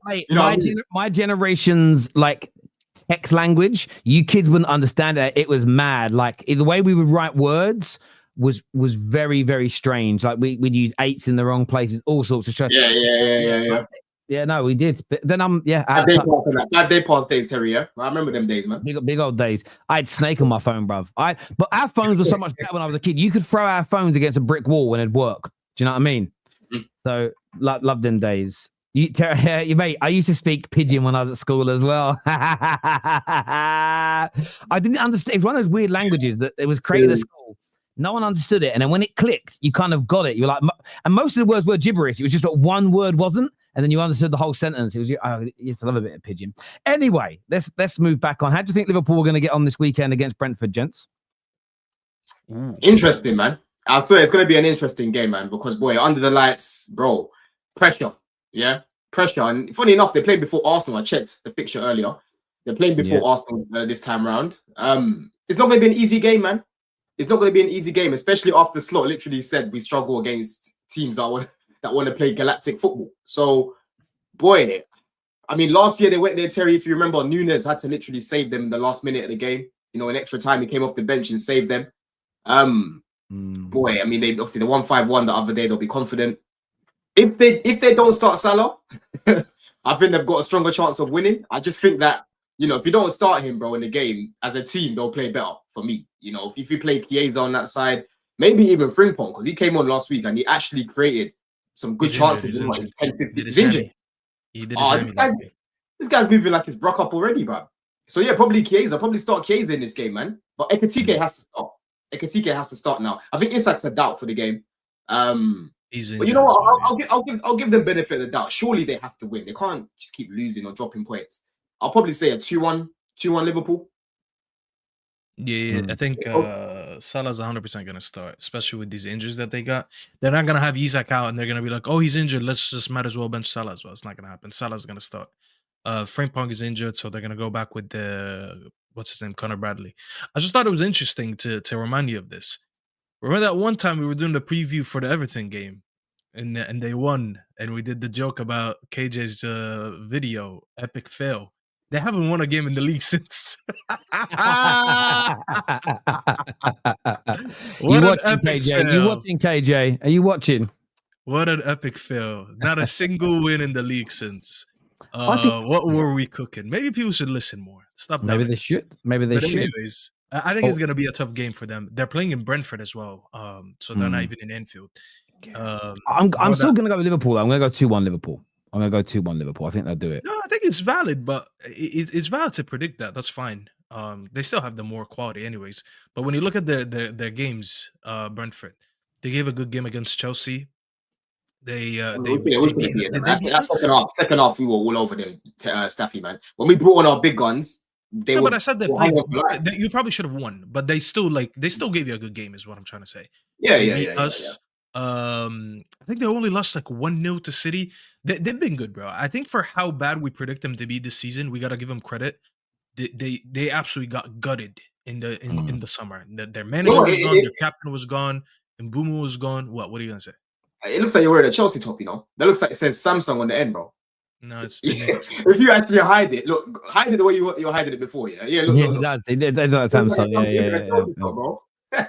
Mate, You know what I mean? my generation's like text language, you kids wouldn't understand it. It was mad. Like the way we would write words was very, very strange. Like we'd use 8s in the wrong places, all sorts of shit. Yeah. Yeah, no, we did. But then Bad day pass days, Terry. Yeah, I remember them days, man. big old days. I had Snake on my phone, bruv. But our phones were so much better when I was a kid. You could throw our phones against a brick wall and it'd work. Do you know what I mean? Mhm. So love them days. You mate, I used to speak pidgin when I was at school as well. I didn't understand. It was one of those weird languages that it was created at school. No one understood it. And then when it clicked, you kind of got it. You're like, and most of the words were gibberish. It was just that one word wasn't. And then you understood the whole sentence. It was, I used to love a bit of pidgin. Anyway, let's move back on. How do you think Liverpool were going to get on this weekend against Brentford, gents? Interesting, man. I swear it's going to be an interesting game, man, because, boy, under the lights, bro, pressure. Yeah, pressure. And funny enough, they played before Arsenal. I checked the fixture earlier. They're playing before Arsenal this time round. It's not going to be an easy game, man. It's not going to be an easy game, especially after Slot literally said we struggle against teams that want to play galactic football. So, boy, I mean, last year they went there, Terry. If you remember, Nunes had to literally save them in the last minute of the game. You know, in extra time, he came off the bench and saved them. Boy, I mean, they obviously they won 5-1 the other day. They'll be confident. If they don't start Salah, I think they've got a stronger chance of winning. I just think that, you know, if you don't start him, bro, in the game, as a team, they'll play better for me. You know, if you play Chiesa on that side, maybe even Frimpong, because he came on last week and he actually created some good chances. He's injured. He did his hammy last game. This guy's moving like he's broke up already, bro. So yeah, probably Chiesa. Probably start Chiesa in this game, man. But Ekitike has to start. Ekitike has to start now. I think Isak's a doubt for the game. He's injured. But you know what? I'll give them benefit of the doubt. Surely they have to win. They can't just keep losing or dropping points. I'll probably say a 2-1 Liverpool. Yeah, I think Salah's 100% going to start, especially with these injuries that they got. They're not going to have Isak out and they're going to be like, oh, he's injured. Let's just might as well bench Salah as well. It's not going to happen. Salah's going to start. Frimpong is injured, so they're going to go back with what's his name, Connor Bradley. I just thought it was interesting to remind you of this. Remember that one time we were doing the preview for the Everton game and they won and we did the joke about KJ's video, epic fail. They haven't won a game in the league since. You watching, KJ? You watching, KJ? Are you watching? What an epic fail. Not a single win in the league since. What were we cooking? Maybe people should listen more. Stop. Maybe they should. Maybe they should. Anyways, I think it's going to be a tough game for them. They're playing in Brentford as well. So they're not even in Anfield. I'm still going to go with Liverpool. I'm going to go 2-1 Liverpool. I'm going to go 2-1 Liverpool. I think they'll do it. No, I think it's valid, but it's valid to predict that. That's fine. They still have the more quality anyways. But when you look at their games, Brentford, they gave a good game against Chelsea. Second half, we were all over them, Staffy, man. When we brought on our big guns, but I said you probably should have won, but they still gave you a good game, is what I'm trying to say. Yeah. I think they only lost like 1-0 to City. They've been good, bro. I think for how bad we predict them to be this season, we gotta give them credit. They absolutely got gutted in the summer. Their manager was gone, their captain was gone, and Mbeumo was gone. What are you gonna say? It looks like you're wearing a Chelsea top, you know. That looks like it says Samsung on the end, bro. No, it's if you actually hide it, look, hide it the way you're hiding it before, yeah. Yeah, look. That's Samsung. Yeah. Bro.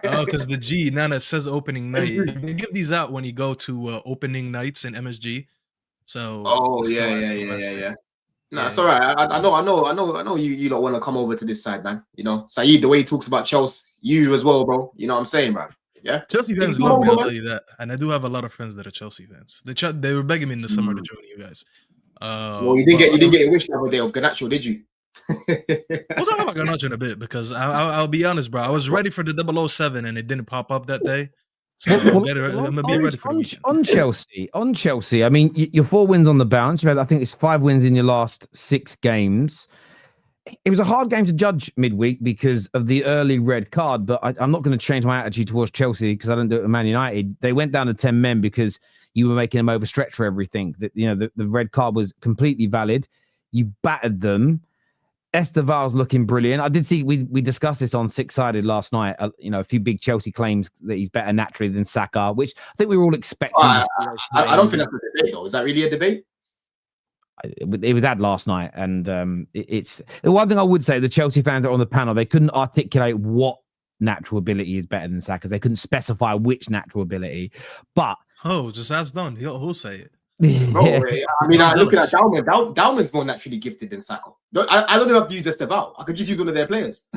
Oh, because the G, it says opening night. They give these out when you go to opening nights in MSG. So. Oh yeah. No, it's all right. I know. You don't want to come over to this side, man. You know, Saeed, the way he talks about Chelsea, you as well, bro. You know what I'm saying, bro. Yeah, Chelsea fans love me. I'll tell you that, and I do have a lot of friends that are Chelsea fans. They were begging me in the summer to join you guys. Well, you didn't get a wish the other day of Garnacho, did you? We'll talk about Garnacho in a bit because I'll be honest, bro. I was ready for the 007 and it didn't pop up that day. So I'm gonna be ready for the weekend. On Chelsea. I mean, your 4 wins on the bounce. You had, I think it's 5 wins in your last 6 games. It was a hard game to judge midweek because of the early red card, but I'm not going to change my attitude towards Chelsea because I don't do it with Man United. They went down to 10 men because you were making them overstretch for everything. The red card was completely valid. You battered them. Estêvão's looking brilliant. I did see we discussed this on Six Sided last night. A few big Chelsea claims that he's better naturally than Saka, which I think we were all expecting. I don't think that's a debate, though. Is that really a debate? It was had last night, and it's the one thing I would say: the Chelsea fans that are on the panel, they couldn't articulate what natural ability is better than Saka's. They couldn't specify which natural ability, but just ask Don. He'll say it. Bro, I mean, looking at Dalman's more naturally gifted than Saka. I don't even have to use Estêvão. I could just use one of their players.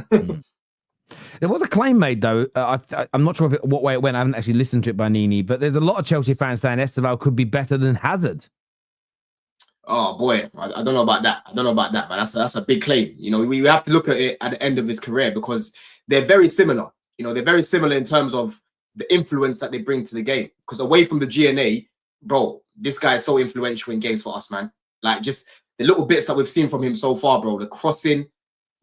There was a claim made, though. I'm not sure what way it went. I haven't actually listened to it by Nini, but there's a lot of Chelsea fans saying Estêvão could be better than Hazard. Oh boy, I don't know about that. Man. That's a big claim. We have to look at it at the end of his career because they're very similar. They're very similar in terms of the influence that they bring to the game. Because away from the GNA, bro, this guy is so influential in games for us, man. Like, just the little bits that we've seen from him so far, bro. The crossing,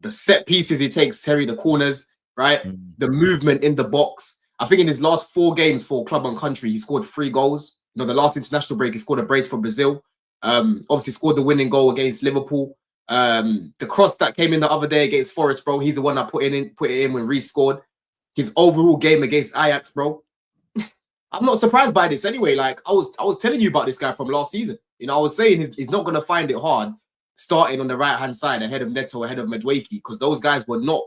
the set pieces he takes, Terry, the corners, right? The movement in the box. I think in his last 4 games for club and country, he scored 3 goals. The last international break, he scored a brace for Brazil. Obviously scored the winning goal against Liverpool. The cross that came in the other day against Forest, bro. He's the one that put it in when Reece scored. His overall game against Ajax, bro. I'm not surprised by this anyway. Like I was telling you about this guy from last season. I was saying he's not gonna find it hard starting on the right hand side ahead of Neto, ahead of Madueke, because those guys were not,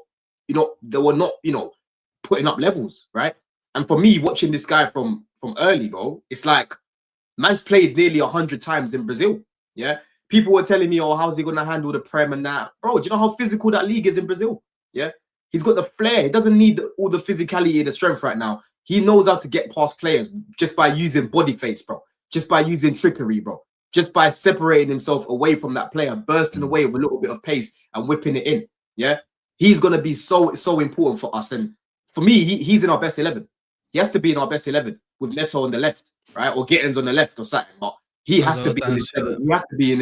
putting up levels, right? And for me, watching this guy from early, bro, it's like man's played nearly 100 times in Brazil. Yeah, people were telling me, "Oh, how's he gonna handle the Prem and that?" Bro, do you know how physical that league is in Brazil? Yeah, he's got the flair. He doesn't need all the physicality and the strength right now. He knows how to get past players just by using body feints, bro. Just by using trickery, bro. Just by separating himself away from that player, bursting away with a little bit of pace and whipping it in. Yeah, he's gonna be so important for us. And for me, he's in our best 11. He has to be in our best 11 with Neto on the left, right, or Gittins on the left or something. But he has to be in this 11. He has to be in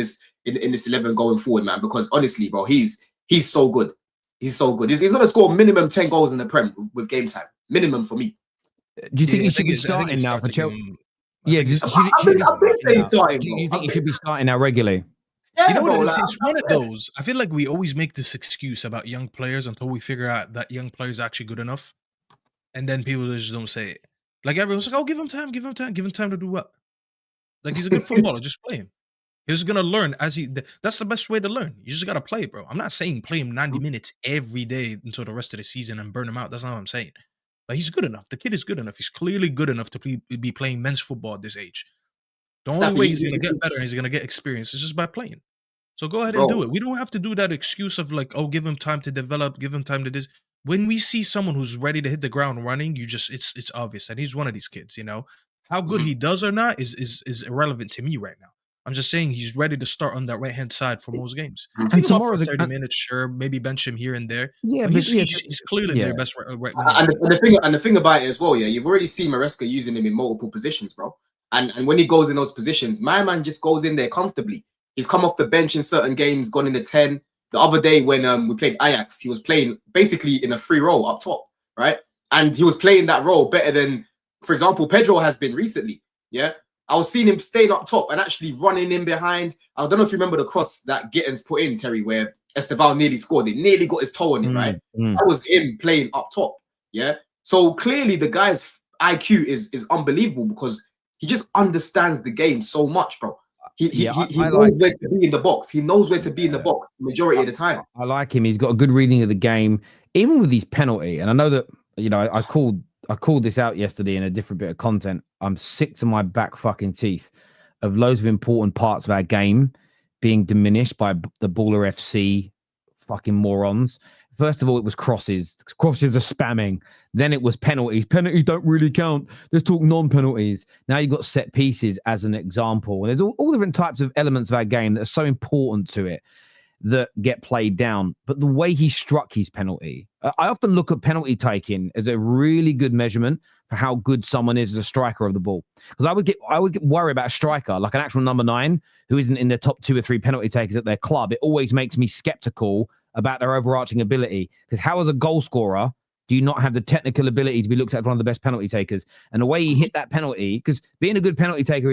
this 11 going forward, man. Because honestly, bro, he's so good. He's so good. He's gonna score minimum 10 goals in the Prem with game time. Minimum for me. Do you think he should be starting now for Chelsea? Yeah, do you think he should be starting now regularly? Yeah, it's one of those. I feel like we always make this excuse about young players until we figure out that young player is actually good enough, and then people just don't say it. Like everyone's like, "Oh, give him time to do what?" Like he's a good footballer, just play him. He's gonna learn that's the best way to learn. You just gotta play, bro. I'm not saying play him 90 minutes every day until the rest of the season and burn him out. That's not what I'm saying. But he's good enough. The kid is good enough. He's clearly good enough to be playing men's football at this age. The only way he's going to get better and he's going to get experience is just by playing. So go ahead and do it. We don't have to do that excuse of like, oh, give him time to develop, give him time to this. When we see someone who's ready to hit the ground running, it's obvious. And he's one of these kids, How good he does or not is irrelevant to me right now. I'm just saying he's ready to start on that right-hand side for most games. Take him off for 30 minutes, sure. Maybe bench him here and there. Yeah, but he's clearly their best right and the thing about it as well, you've already seen Maresca using him in multiple positions, bro. And when he goes in those positions, my man just goes in there comfortably. He's come off the bench in certain games, gone in the 10. The other day when we played Ajax, he was playing basically in a free role up top, right? And he was playing that role better than, for example, Pedro has been recently, yeah? I was seeing him staying up top and actually running in behind. I don't know if you remember the cross that Gittins put in, Terry, where Estêvão nearly scored. He nearly got his toe on it, right? That was him playing up top, yeah? So clearly the guy's IQ is unbelievable because he just understands the game so much, bro. He knows where to be in the box. He knows where to be in the box the majority of the time. I like him. He's got a good reading of the game, even with his penalty. And I know that, I called this out yesterday in a different bit of content. I'm sick to my back fucking teeth of loads of important parts of our game being diminished by the Baller FC fucking morons. First of all, it was crosses. Crosses are spamming. Then it was penalties. Penalties don't really count. Let's talk non-penalties. Now you've got set pieces as an example. And there's all different types of elements of our game that are so important to it that get played down. But the way he struck his penalty, I often look at penalty taking as a really good measurement for how good someone is as a striker of the ball. Because I would get worried about a striker, like an actual number 9, who isn't in the top 2 or 3 penalty takers at their club. It always makes me skeptical about their overarching ability. Because how, as a goal scorer, do you not have the technical ability to be looked at as one of the best penalty takers? And the way he hit that penalty, because being a good penalty taker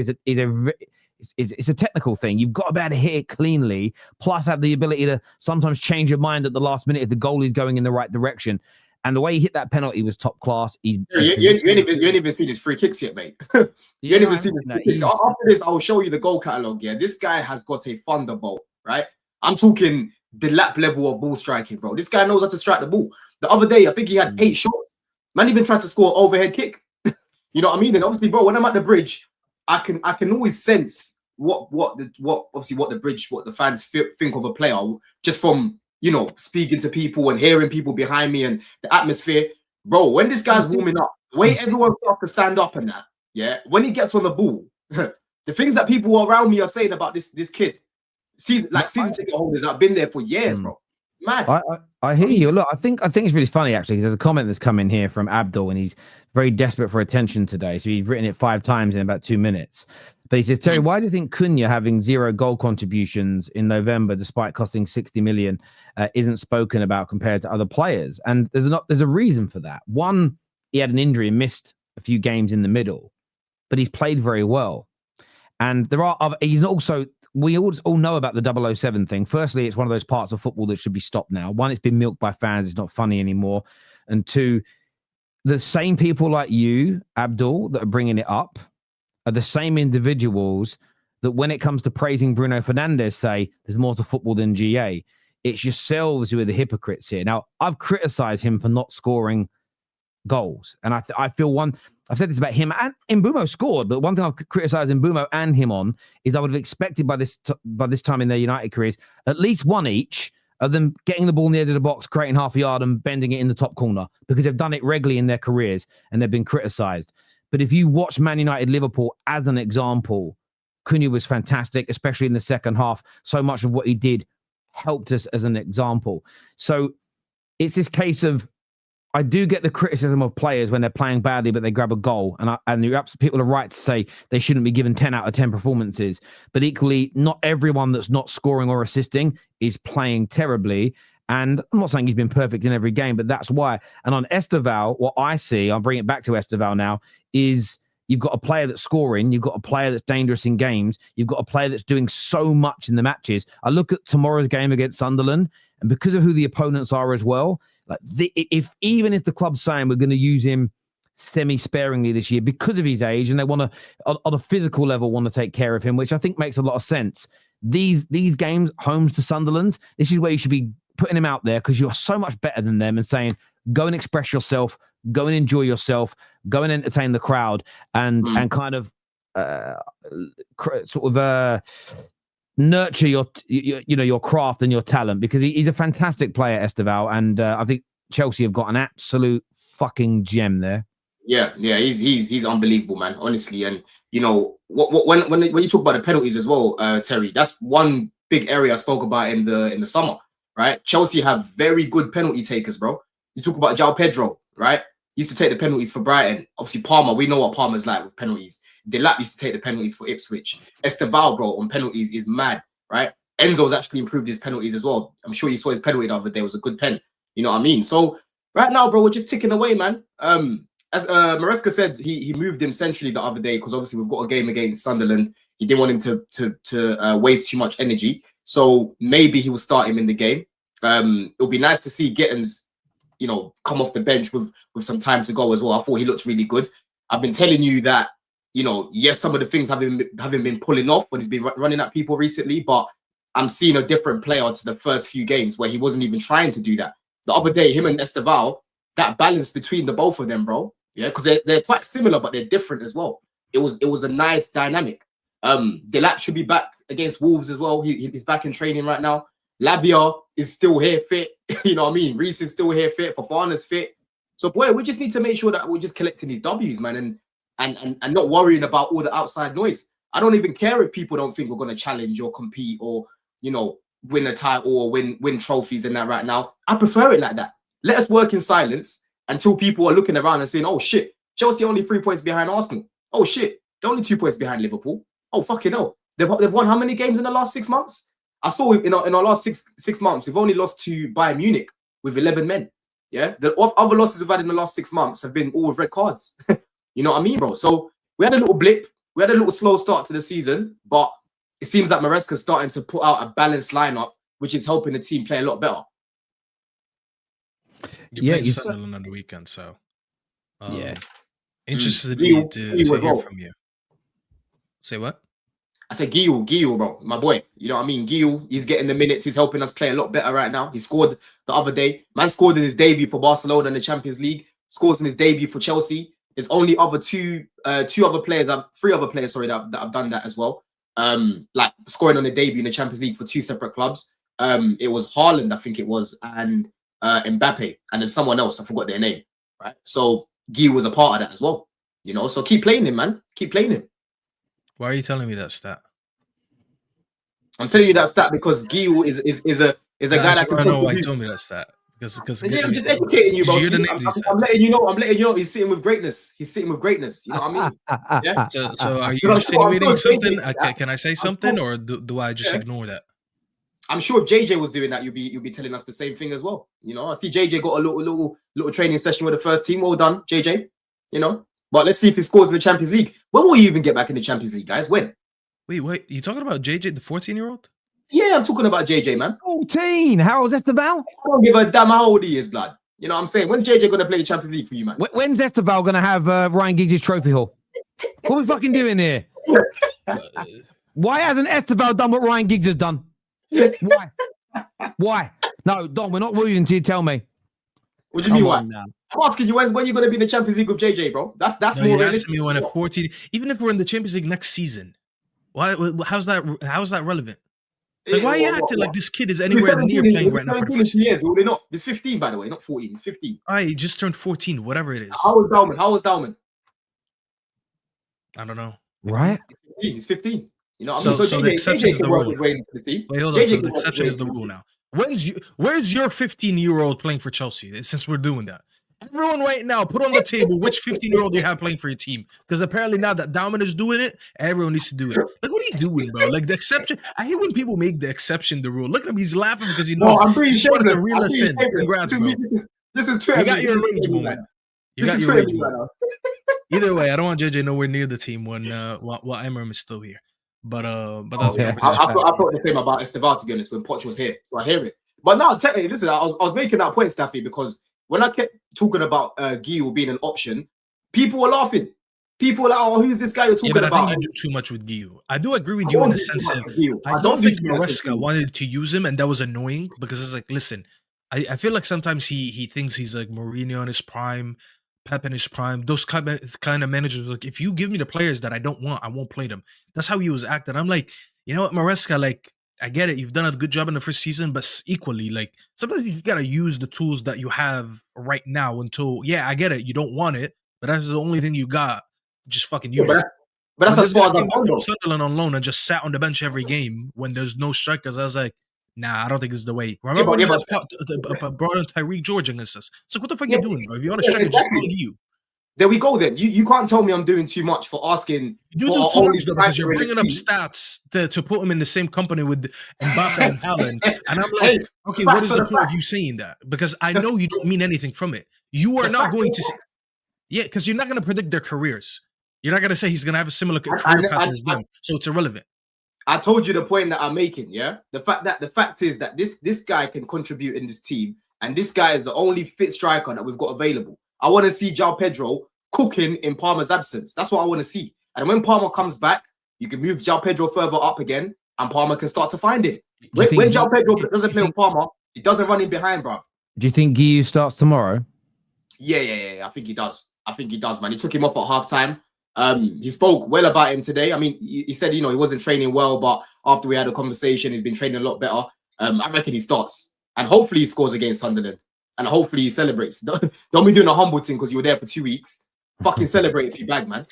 it's a technical thing. You've got to be able to hit it cleanly, plus have the ability to sometimes change your mind at the last minute if the goal is going in the right direction. And the way he hit that penalty was top class. You ain't even seen his free kicks yet, mate. You ain't even seen his free kicks. After this, I will show you the goal catalogue. Yeah, this guy has got a thunderbolt, right? I'm talking the lap level of ball striking, bro. This guy knows how to strike the ball. The other day, I think he had 8 shots. Man even tried to score an overhead kick. You know what I mean? And obviously, bro, when I'm at the bridge, I can always sense what the fans think of a player just from, you know, speaking to people and hearing people behind me and the atmosphere. Bro, when this guy's warming up, the way everyone starts to stand up and that, yeah, when he gets on the ball, the things that people around me are saying about this kid, season ticket holders that have been there for years, bro. Mad. I hear you. Look, I think it's really funny actually. There's a comment that's come in here from Abdul, and he's very desperate for attention today. So he's written it 5 times in about 2 minutes. But he says, Terry, why do you think Cunha having 0 goal contributions in November, despite costing 60 million, isn't spoken about compared to other players? And there's a reason for that. One, he had an injury and missed a few games in the middle, but he's played very well. And there are other. He's also. We all know about the 007 thing. Firstly, it's one of those parts of football that should be stopped now. One, it's been milked by fans. It's not funny anymore. And 2, the same people like you, Abdul, that are bringing it up are the same individuals that when it comes to praising Bruno Fernandes say there's more to football than GA. It's yourselves who are the hypocrites here. Now, I've criticized him for not scoring goals. And I feel I've said this about him, and Mbeumo scored, but one thing I've criticized Mbeumo and him on is I would have expected by this time in their United careers, at least one each of them getting the ball in the edge of the box, creating half a yard and bending it in the top corner, because they've done it regularly in their careers and they've been criticized. But if you watch Man United Liverpool as an example, Cunha was fantastic, especially in the second half. So much of what he did helped us as an example. So it's this case of, I do get the criticism of players when they're playing badly, but they grab a goal. And people are right to say they shouldn't be given 10 out of 10 performances. But equally, not everyone that's not scoring or assisting is playing terribly. And I'm not saying he's been perfect in every game, but that's why. And on Estêvão, what I see, I'll bring it back to Estêvão now, is you've got a player that's scoring. You've got a player that's dangerous in games. You've got a player that's doing so much in the matches. I look at tomorrow's game against Sunderland, and because of who the opponents are as well, like even if the club's saying we're going to use him semi-sparingly this year because of his age, and they want to, on a physical level, want to take care of him, which I think makes a lot of sense. These games, homes to Sunderland's, this is where you should be putting him out there because you're so much better than them and saying, go and express yourself, go and enjoy yourself, go and entertain the crowd, and kind of nurture your craft and your talent, because he's a fantastic player, Estêvão, and I think Chelsea have got an absolute fucking gem there. Yeah, he's unbelievable, man, honestly. And you know when you talk about the penalties as well, Terry, that's one big area I spoke about in the summer, right? Chelsea have very good penalty takers, bro. You talk about João Pedro, right? He used to take the penalties for Brighton. Obviously, Palmer, we know what Palmer's like with penalties. Delap used to take the penalties for Ipswich. Estêvão, bro, on penalties is mad, right? Enzo's actually improved his penalties as well. I'm sure you saw his penalty the other day. It was a good pen. You know what I mean? So right now, bro, we're just ticking away, man. As Maresca said, he moved him centrally the other day because obviously we've got a game against Sunderland. He didn't want him to waste too much energy. So maybe he will start him in the game. It'll be nice to see Gittins, you know, come off the bench with some time to go as well. I thought he looked really good. I've been telling you that, you know, yes, some of the things haven't been pulling off when he's been running at people recently, but I'm seeing a different player to the first few games where he wasn't even trying to do that. The other day, him and Estêvão, that balance between the both of them, bro. Yeah, because they're quite similar, but they're different as well. It was a nice dynamic. Delap should be back against Wolves as well. He's back in training right now. Lavia is still here fit. You know what I mean? Reece is still here fit. Fofana's fit. So, boy, we just need to make sure that we're just collecting these W's, man, and not worrying about all the outside noise. I don't even care if people don't think we're going to challenge or compete or, you know, win a title or win trophies and that right now. I prefer it like that. Let us work in silence until people are looking around and saying, oh, shit, Chelsea only 3 points behind Arsenal. Oh, shit, they're only 2 points behind Liverpool. Oh, fucking hell. They've won how many games in the last 6 months? I saw in our last six months, we've only lost to Bayern Munich with 11 men. Yeah, the other losses we've had in the last 6 months have been all with red cards. You know what I mean, bro? So we had a little blip. we had a little slow start to the season, but it seems like Maresca's starting to put out a balanced lineup, which is helping the team play a lot better. You're playing Sunderland on the weekend, so interested to hear from you. Say what? I said Gio, bro, my boy. You know what I mean? Gio, he's getting the minutes. He's helping us play a lot better right now. He scored the other day. Man scored in his debut for Barcelona in the Champions League. Scores in his debut for Chelsea. There's only three other players, that have done that as well. Like scoring on the debut in the Champions League for two separate clubs. It was Haaland, I think it was, and Mbappe, and there's someone else, I forgot their name. Right? So Gio was a part of that as well. You know, so keep playing him, man. Keep playing him. Why are you telling me that stat? I'm telling you that stat because Gio is a guy that can. I know why you told me that stat. Because I'm just educating you, bro. I'm letting you know. He's sitting with greatness. You know what I mean? Yeah. So are you insinuating something? Can I say something, or do I just ignore that? I'm sure if JJ was doing that, you'll be telling us the same thing as well. You know, I see JJ got a little training session with the first team. Well done, JJ. You know, but let's see if he scores in the Champions League. When will you even get back in the Champions League, guys? When? Wait, you talking about JJ, the 14-year-old? Yeah, I'm talking about JJ, man. 14. How old is Estêvão? I don't give a damn how old he is, blood. You know what I'm saying? When's JJ going to play the Champions League for you, man? When's Estêvão going to have Ryan Giggs' trophy hall? What are we fucking doing here? Why hasn't Estêvão done what Ryan Giggs has done? Why? Why? No, Don, we're not moving until you tell me. What do you mean, why? Now. I'm asking you, when you're going to be in the Champions League with JJ, bro? That's more realistic. Me when at 14, even if we're in the Champions League next season, why? How's that relevant? Like, why are you acting like this kid is anywhere near playing right now? For the first years, well, they're not. It's 15, by the way, not 14. It's 15. He just turned 14, whatever it is. How was Dalman? I don't know. Right? He's 15. You know what I mean? So the exception is the rule. Wait, hold on. So the exception is the rule now. Where's your 15-year-old playing for Chelsea? Since we're doing that, everyone right now, put on the table which 15-year-old you have playing for your team. Because apparently now that Dauman is doing it, everyone needs to do it. Like, what are you doing, bro? Like the exception. I hate when people make the exception the rule. Look at him; he's laughing because he knows. No, I'm pretty sure it's a real sin. Congrats, bro. This is true. You got your rage moment. You got your rage moment. Either way, I don't want JJ nowhere near the team when Emram is still here. But that's I thought the same about Estêvão, to be honest, when Poch was here, so I hear it. But now, technically, listen, I was making that point, Staffy, because when I kept talking about Gio being an option, people were laughing. People were like, "Oh, who's this guy you're talking about?" I think you do too much with Gio. I do agree with you in the sense of I don't think Maresca wanted to use him, and that was annoying because it's like, listen, I feel like sometimes he thinks he's like Mourinho in his prime, Pep in his prime. Those kind of managers, like, if you give me the players that I don't want, I won't play them. That's how he was acting. I'm like, you know what, Maresca, like, I get it. You've done a good job in the first season, but equally, like, sometimes you gotta use the tools that you have right now until, I get it. You don't want it, but that's the only thing you got. Just fucking use it. But that's as far as I'm from Sunderland on loan and just sat on the bench every game when there's no strikers. I was like, nah, I don't think this is the way. Remember when you guys brought in Tyreek George against us? So what the fuck are you doing, bro? If you want to strike, just put you. There we go then. You can't tell me I'm doing too much for asking. You do too much though, because you're bringing up stats to put him in the same company with Mbappe and Haaland. And I'm like, okay, what is the point of you saying that? Because I know you don't mean anything from it. You are not going to... because you're not going to predict their careers. You're not going to say he's going to have a similar career path as them. So it's irrelevant. I told you the point that I'm making, yeah? The fact is that this guy can contribute in this team, and this guy is the only fit striker that we've got available. I want to see João Pedro cooking in Palmer's absence. That's what I want to see. And when Palmer comes back, you can move João Pedro further up again, and Palmer can start to find him. When João Pedro doesn't play with Palmer, he doesn't run in behind, bro. Do you think Gio starts tomorrow? Yeah. I think he does. Man. He took him off at halftime. He spoke well about him today. I mean, he said, he wasn't training well, but after we had a conversation, he's been training a lot better. I reckon he starts, and hopefully he scores against Sunderland, and hopefully he celebrates. Don't be doing a humble thing because you were there for 2 weeks. Fucking celebrate if you bag, man.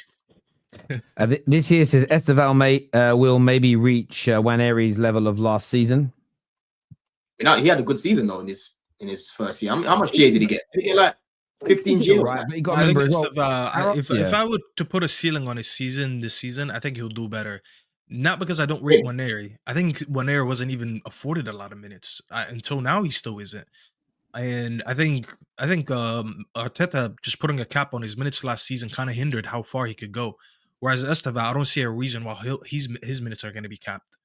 This here says Estêvão will maybe reach Waneri's level of last season. He had a good season though in his first year. How much GA did he get? Did he get like 15 GA? Right, but you got to remember as well. If I were to put a ceiling on his season this season, I think he'll do better. Not because I don't rate Waneri. I think Waneri wasn't even afforded a lot of minutes until now. He still isn't. And I think Arteta just putting a cap on his minutes last season kind of hindered how far he could go. Whereas Estêvão, I don't see a reason why his minutes are going to be capped.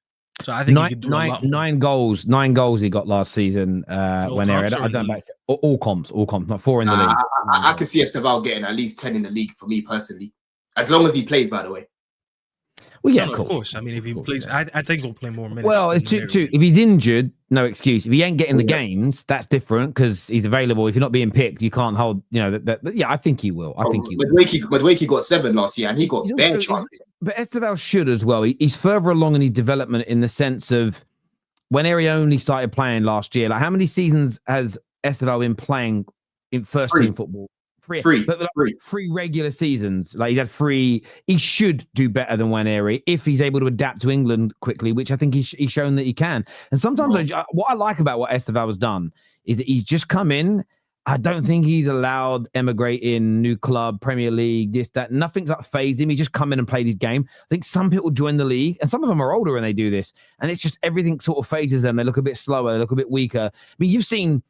So I think he could do a lot more. Nine goals he got last season. When I don't know about all comps, not 4 in the league. I can see Estêvão getting at least 10 in the league for me personally, as long as he plays. By the way. Well, yeah, of course. I mean, if he plays, yeah. I think he'll play more minutes. Well, it's too. If he's injured, no excuse. If he ain't getting the games, that's different because he's available. If you're not being picked, you can't hold. Yeah, I think he will. I think he will. Madueke got 7 last year, and he got bare chances. But Estêvão should as well. He's further along in his development in the sense of when Eri only started playing last year. Like, how many seasons has Estêvão been playing in first team football? Three regular seasons. Like, he's had 3. He should do better than Waneri if he's able to adapt to England quickly, which I think he's shown that he can. And sometimes what I like about what Estêvão has done is that he's just come in. I don't think he's allowed emigrate in, new club, Premier League, this, that. Nothing's phased him. He's just come in and played his game. I think some people join the league, and some of them are older and they do this. And it's just everything sort of phases them. They look a bit slower. They look a bit weaker. I mean, you've seen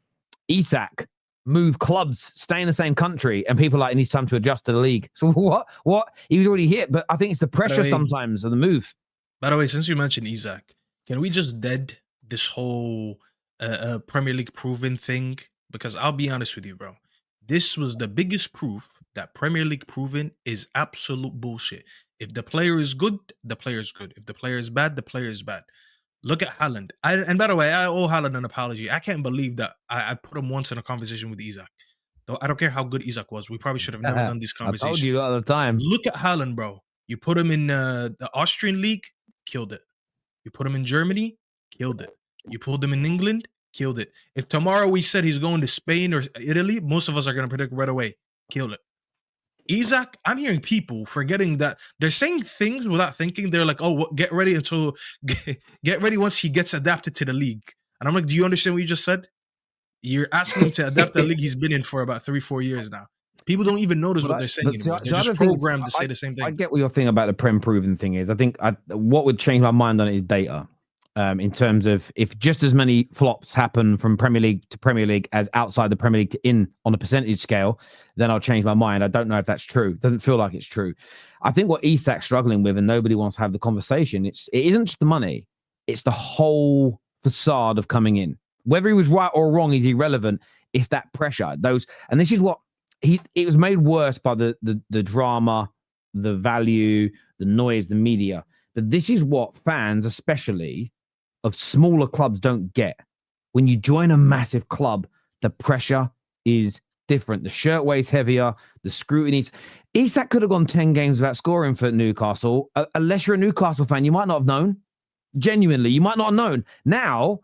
Isak move clubs, stay in the same country, and people are like, it needs time to adjust to the league. So what? He was already hit, but I think it's the pressure sometimes of the move. By the way, since you mentioned Isak, can we just dead this whole Premier League proven thing? Because I'll be honest with you, bro. This was the biggest proof that Premier League proven is absolute bullshit. If the player is good, the player is good. If the player is bad, the player is bad. Look at Haaland. And by the way, I owe Haaland an apology. I can't believe that I put him once in a conversation with Isak. Though I don't care how good Isak was. We probably should have never done these conversations. I told you all the time. Look at Haaland, bro. You put him in the Austrian league, killed it. You put him in Germany, killed it. You pulled him in England, killed it. If tomorrow we said he's going to Spain or Italy, most of us are going to predict right away, kill it. Isak, I'm hearing people forgetting that they're saying things without thinking. They're like, "Oh, get ready get ready once he gets adapted to the league." And I'm like, "Do you understand what you just said? You're asking him to adapt the league he's been in for about 3-4 years now. People don't even notice what they're saying anymore. They're just programmed to say the same thing." I get what your thing about the Prem proven thing is. I think what would change my mind on it is data. In terms of if just as many flops happen from Premier League to Premier League as outside the Premier League to in on a percentage scale, then I'll change my mind. I don't know if that's true. It doesn't feel like it's true. I think what Isak's struggling with, and nobody wants to have the conversation, it isn't just the money. It's the whole facade of coming in. Whether he was right or wrong is irrelevant. It's that pressure. And this is what it was made worse by the drama, the value, the noise, the media. But this is what fans, especially of smaller clubs, don't get. When you join a massive club, the pressure is different. The shirt weighs heavier, the scrutiny's. Isak could have gone 10 games without scoring for Newcastle. Unless you're a Newcastle fan, you might not have known. Genuinely, you might not have known. Now,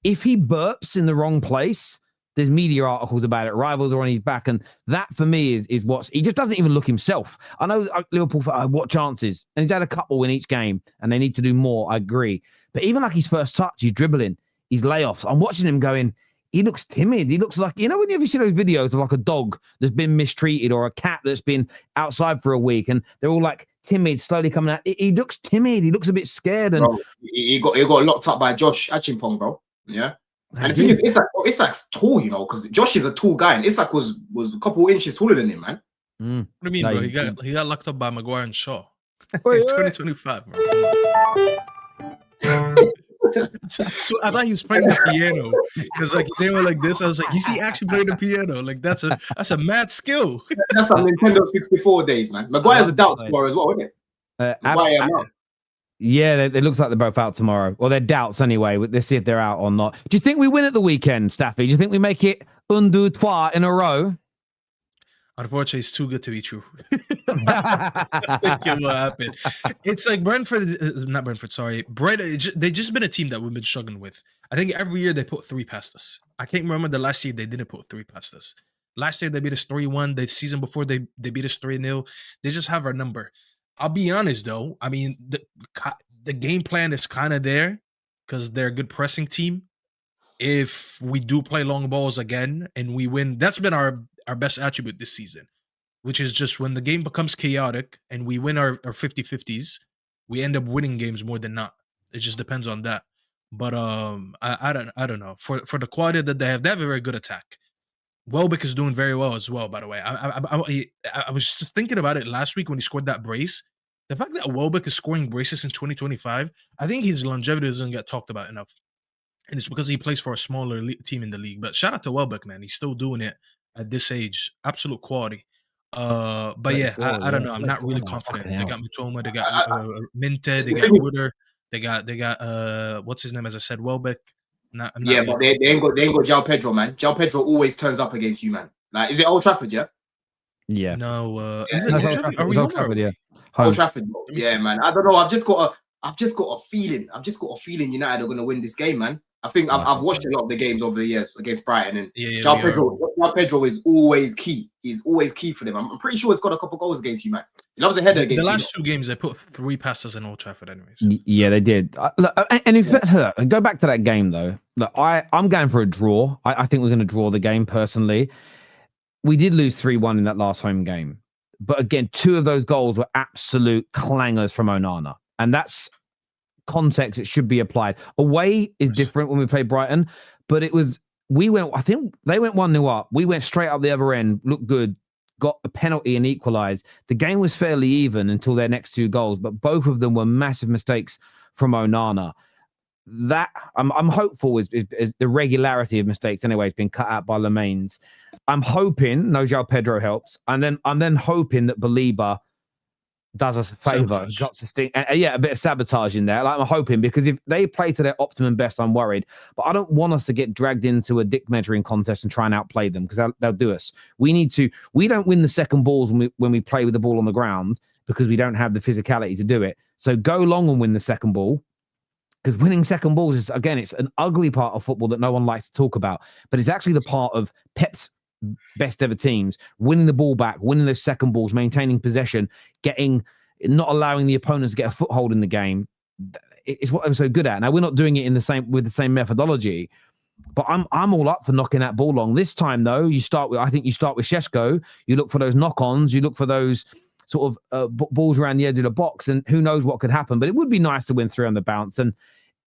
if he burps in the wrong place, there's media articles about it. Rivals are on his back. And that, for me, is what's... He just doesn't even look himself. I know Liverpool, what chances? And he's had a couple in each game, and they need to do more. I agree. But even like his first touch, he's dribbling, his layoffs. I'm watching him going, he looks timid. He looks like... when you ever see those videos of like a dog that's been mistreated or a cat that's been outside for a week, and they're all like timid, slowly coming out. He looks timid. He looks a bit scared. And bro, he got locked up by Josh Achimpong, bro. Yeah. And the thing is, Isak's tall, because Josh is a tall guy, and Isak was a couple inches taller than him, man. What do you mean, bro? He got locked up by Maguire and Shaw. 2025, bro. I thought he was playing the piano because, like, he's saying like this. I was like, "You see, actually playing the piano? Like, that's a mad skill." That's some Nintendo 64 days, man. Maguire's a doubt tomorrow as well, isn't it? Yeah, it looks like they're both out tomorrow. Or they're doubts anyway. Let's see if they're out or not. Do you think we win at the weekend, Staffy? Do you think we make it un, deux, trois in a row? Unfortunately, it's too good to be true. I think it will happen. It's like they've just been a team that we've been struggling with. I think every year they put 3 past us. I can't remember the last year they didn't put 3 past us. Last year they beat us 3-1. The season before they beat us 3-0. They just have our number. I'll be honest, though. I mean, the game plan is kind of there because they're a good pressing team. If we do play long balls again and we win, that's been our best attribute this season, which is just when the game becomes chaotic and we win our 50-50s, we end up winning games more than not. It just depends on that. But I don't know. For the quality that they have a very good attack. Welbeck is doing very well as well, by the way. I was just thinking about it last week when he scored that brace. The fact that Welbeck is scoring braces in 2025, I think his longevity doesn't get talked about enough. And it's because he plays for a smaller team in the league. But shout out to Welbeck, man. He's still doing it at this age. Absolute quality. But yeah, 34, I don't know. I'm not 34 really now, confident. fucking They hell. got Mitoma, they got I, Minte, they the got thing is, Ruder, they got what's his name? As I said, Welbeck. I'm not yeah, really but they confident. ain't got João Pedro, man. João Pedro always turns up against you, man. Like, is it Old Trafford? Yeah, Yeah. No, yeah, is it That's Old Old Trafford? Trafford. Are It's we Old home or Trafford, away? yeah. Old Home. Trafford. Bro. Let me Yeah, see. man. I don't know. I've just got a feeling. I've just got a feeling United are going to win this game, man. I think Oh, I I've think watched so. a lot of the games over the years against Brighton, and Yeah, João we are. Pedro is always key. He's always key for them. I'm pretty sure he's got a couple goals against you, man. He loves a header The against you. last 2 games, they put 3 passes in Old Trafford, anyways. Yeah, So they did. Look, and if Yeah. go back to that game though. Look, I'm going for a draw. I think we're going to draw the game personally. We did lose 3-1 in that last home game, but again, 2 of those goals were absolute clangers from Onana, and that's context. It should be applied. Away is different when we play Brighton, but I think they went 1-0 up. We went straight up the other end, looked good, got a penalty and equalized. The game was fairly even until their next 2 goals, but both of them were massive mistakes from Onana. That I'm hopeful is the regularity of mistakes anyway has been cut out by Lemaines. I'm hoping no João Pedro helps, and I'm then hoping that Baliba does us a favor and sabotage. drops a sting. Yeah, a bit of sabotage in there. Like, I'm hoping, because if they play to their optimum best, I'm worried. But I don't want us to get dragged into a dick measuring contest and try and outplay them, because they'll do us. We don't win the second balls when we play with the ball on the ground, because we don't have the physicality to do it. So go long and win the second ball, because winning second balls is, again, it's an ugly part of football that no one likes to talk about, but it's actually the part of Pep's best ever teams, winning the ball back, winning those second balls, maintaining possession, not allowing the opponents to get a foothold in the game. It's what I'm so good at. Now, we're not doing it with the same methodology, but I'm all up for knocking that ball long. This time though, I think you start with Šeško, you look for those knock-ons, you look for those sort of balls around the edge of the box, and who knows what could happen. But it would be nice to win 3 on the bounce, and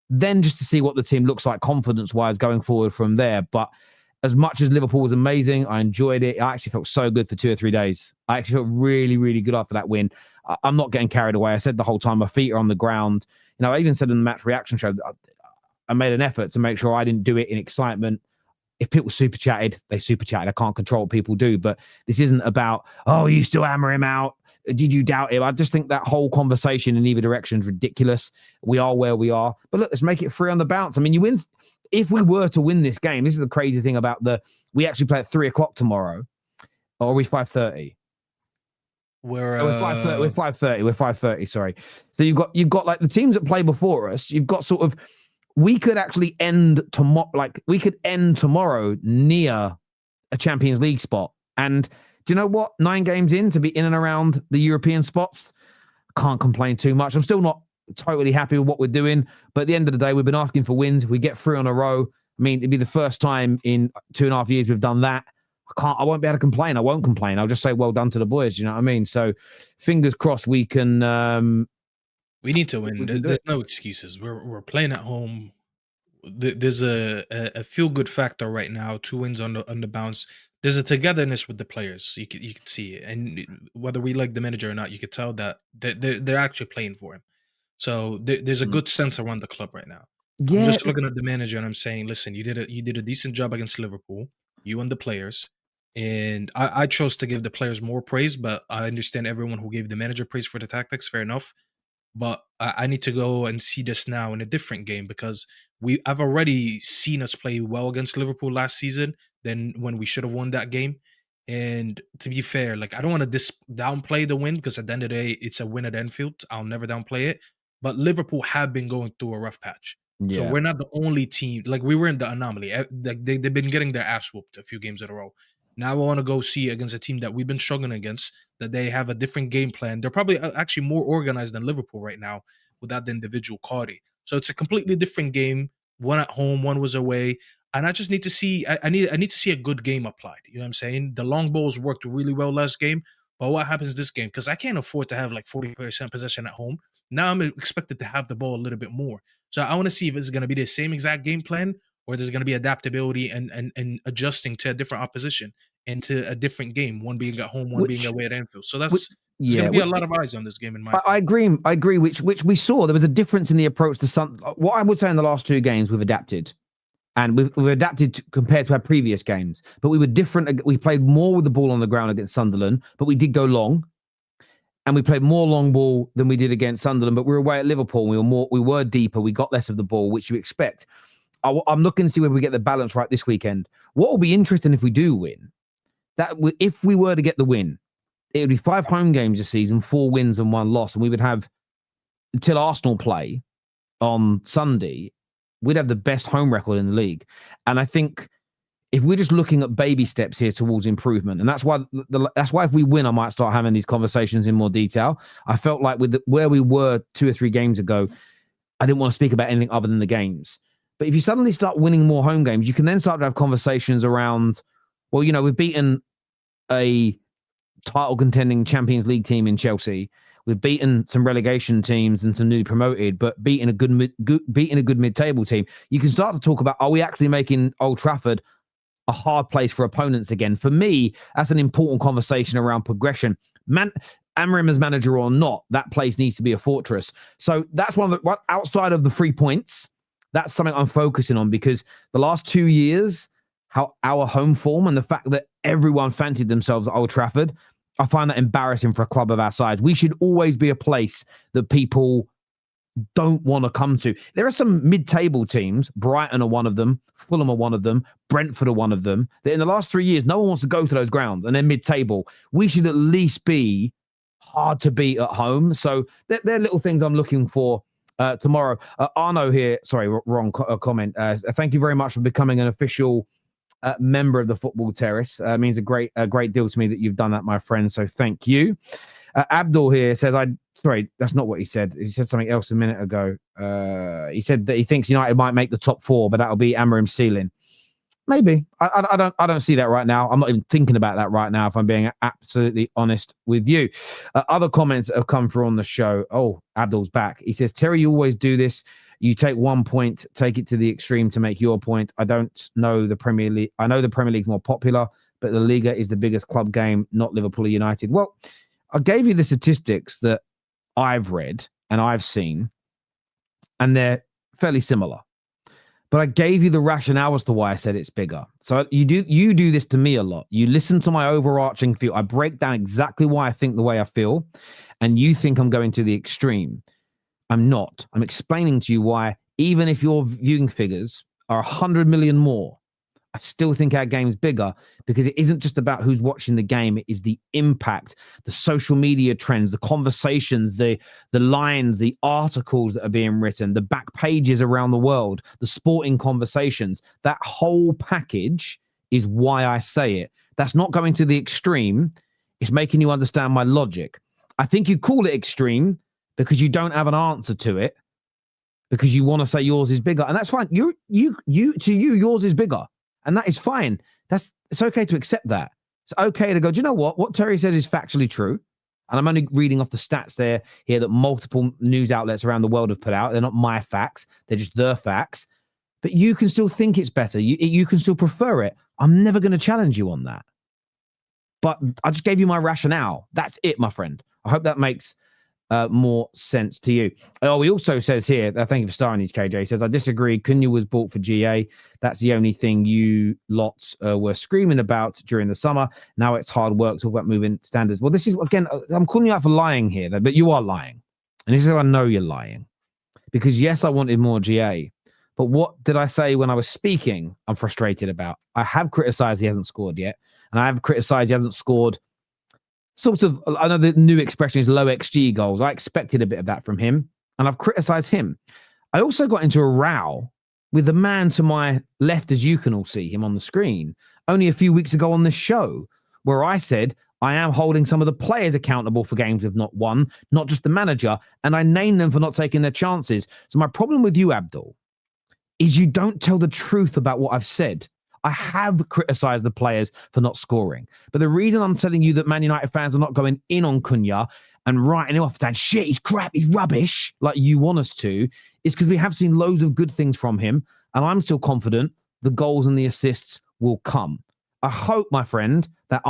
then just to see what the team looks like confidence-wise going forward from there. But as much as Liverpool was amazing, I enjoyed it. I actually felt so good for 2 or 3 days. I actually felt really, really good after that win. I'm not getting carried away. I said the whole time, my feet are on the ground. I even said in the match reaction show, I made an effort to make sure I didn't do it in excitement. If people super chatted, they super chatted. I can't control what people do, but this isn't about, oh, you still hammer him out. Did you doubt him? I just think that whole conversation in either direction is ridiculous. We are where we are. But look, let's make it 3 on the bounce. I mean, you win. If we were to win this game, this is the crazy thing about we actually play at 3:00 tomorrow. Or are we 5:30? We're 5:30. We're 5:30. We're 5:30. Sorry. So you've got like the teams that play before us. You've got sort of, we could actually end tomorrow. Like, we could end tomorrow near a Champions League spot. And do you know what? 9 games in to be in and around the European spots, can't complain too much. I'm still not totally happy with what we're doing, but at the end of the day, we've been asking for wins. We get 3 on a row. I mean, it'd be the first time in 2.5 years we've done that. I won't be able to complain. I won't complain. I'll just say well done to the boys. You know what I mean? So fingers crossed we can. We need to win. can do There's it. no excuses. We're playing at home. There's a feel good factor right now. 2 wins on the bounce. There's a togetherness with the players. You can see it, and whether we like the manager or not, you could tell that they're actually playing for him. So there's a good sense around the club right now. I'm Yeah, just looking at the manager and I'm saying, listen, you did a decent job against Liverpool, you and the players, and I chose to give the players more praise, but I understand everyone who gave the manager praise for the tactics. Fair enough. But I need to go and see this now in a different game, because I've already seen us play well against Liverpool last season than when we should have won that game. And to be fair, like, I don't want to downplay the win, because at the end of the day, it's a win at Anfield. I'll never downplay it. But Liverpool have been going through a rough patch. So yeah, we're not the only team. Like, we were in the anomaly. Like, they've been getting their ass whooped a few games in a row. Now I want to go see against a team that we've been struggling against, that they have a different game plan. They're probably actually more organized than Liverpool right now without the individual quality. So it's a completely different game. One at home, one was away. And I just need to see, I need to see a good game applied. You know what I'm saying? The long balls worked really well last game. But what happens this game? Because I can't afford to have like 40% possession at home. Now I'm expected to have the ball a little bit more. So I want to see if it's going to be the same exact game plan, or there's going to be adaptability and adjusting to a different opposition and to a different game, one being at home, one being away at Anfield. So there's going to be a lot of eyes on this game in my opinion. I agree, which we saw. There was a difference in the approach to what I would say in the last 2 games, we've adapted. And we've adapted compared to our previous games. But we were different. We played more with the ball on the ground against Sunderland, but we did go long. And we played more long ball than we did against Sunderland, but we were away at Liverpool. We were deeper. We got less of the ball, which you expect. I'm looking to see whether we get the balance right this weekend. What will be interesting if we do win, if we were to get the win, it would be 5 home games this season, 4 wins and 1 loss. And we would have, until Arsenal play on Sunday, we'd have the best home record in the league. And I think if we're just looking at baby steps here towards improvement, and that's why if we win, I might start having these conversations in more detail. I felt like with where we were 2 or 3 games ago, I didn't want to speak about anything other than the games. But if you suddenly start winning more home games, you can then start to have conversations around, well, we've beaten a title contending Champions League team in Chelsea. We've beaten some relegation teams and some newly promoted, but beating a good mid-table team. You can start to talk about, are we actually making Old Trafford a hard place for opponents again? For me, that's an important conversation around progression. Amorim as manager or not, that place needs to be a fortress. So that's outside of the 3 points, that's something I'm focusing on, because the last 2 years, how our home form and the fact that everyone fancied themselves at Old Trafford, I find that embarrassing for a club of our size. We should always be a place that people don't want to come to. There are some mid-table teams, Brighton are one of them, Fulham are one of them, Brentford are one of them, that in the last 3 years, no one wants to go to those grounds, and they're mid-table. We should at least be hard to beat at home. So they're little things I'm looking for tomorrow. Arno here, sorry, wrong comment. Thank you very much for becoming an official member of the Football Terrace. Means a great deal to me that you've done that, my friend. So thank you. Abdul here says, sorry, that's not what he said. He said something else a minute ago. He said that he thinks United might make the top 4, but that'll be Amorim's ceiling. Maybe. I don't see that right now. I'm not even thinking about that right now, if I'm being absolutely honest with you. Other comments that have come through on the show. Oh, Abdul's back. He says, Terry, you always do this. You take 1 point, take it to the extreme to make your point. I don't know the Premier League. I know the Premier League's more popular, but the Liga is the biggest club game, not Liverpool or United. Well, I gave you the statistics that I've read and I've seen, and they're fairly similar. But I gave you the rationale as to why I said it's bigger. So you do this to me a lot. You listen to my overarching feel. I break down exactly why I think the way I feel, and you think I'm going to the extreme. I'm not. I'm explaining to you why, even if your viewing figures are 100 million more, I still think our game's bigger, because it isn't just about who's watching the game. It is the impact, the social media trends, the conversations, the lines, the articles that are being written, the back pages around the world, the sporting conversations. That whole package is why I say it. That's not going to the extreme. It's making you understand my logic. I think you call it extreme because you don't have an answer to it, because you want to say yours is bigger, and that's fine. Yours is bigger, and that is fine. It's okay to accept that. It's okay to go, do you know what Terry says is factually true, and I'm only reading off the stats here that multiple news outlets around the world have put out. They're not my facts; they're just their facts. But you can still think it's better. You can still prefer it. I'm never going to challenge you on that. But I just gave you my rationale. That's it, my friend. I hope that makes more sense to you. Oh, he also says here, thank you for starring these, KJ. He says, I disagree. Cunha was bought for GA. That's the only thing you lots were screaming about during the summer. Now it's hard work. Talk about moving standards. Well, this is, again, I'm calling you out for lying here, but you are lying. And this is how I know you're lying. Because yes, I wanted more GA. But what did I say when I was speaking I'm frustrated about? I have criticized he hasn't scored yet. And I have criticized he hasn't scored sort of, I know the new expression is low XG goals. I expected a bit of that from him, and I've criticized him. I also got into a row with the man to my left, as you can all see him on the screen, only a few weeks ago on this show, where I said I am holding some of the players accountable for games we've not won, not just the manager, and I named them for not taking their chances. So my problem with you, Abdul, is you don't tell the truth about what I've said. I have criticized the players for not scoring. But the reason I'm telling you that Man United fans are not going in on Cunha and writing him off saying, shit, he's crap, he's rubbish, like you want us to, is because we have seen loads of good things from him. And I'm still confident the goals and the assists will come? I hope, my friend, that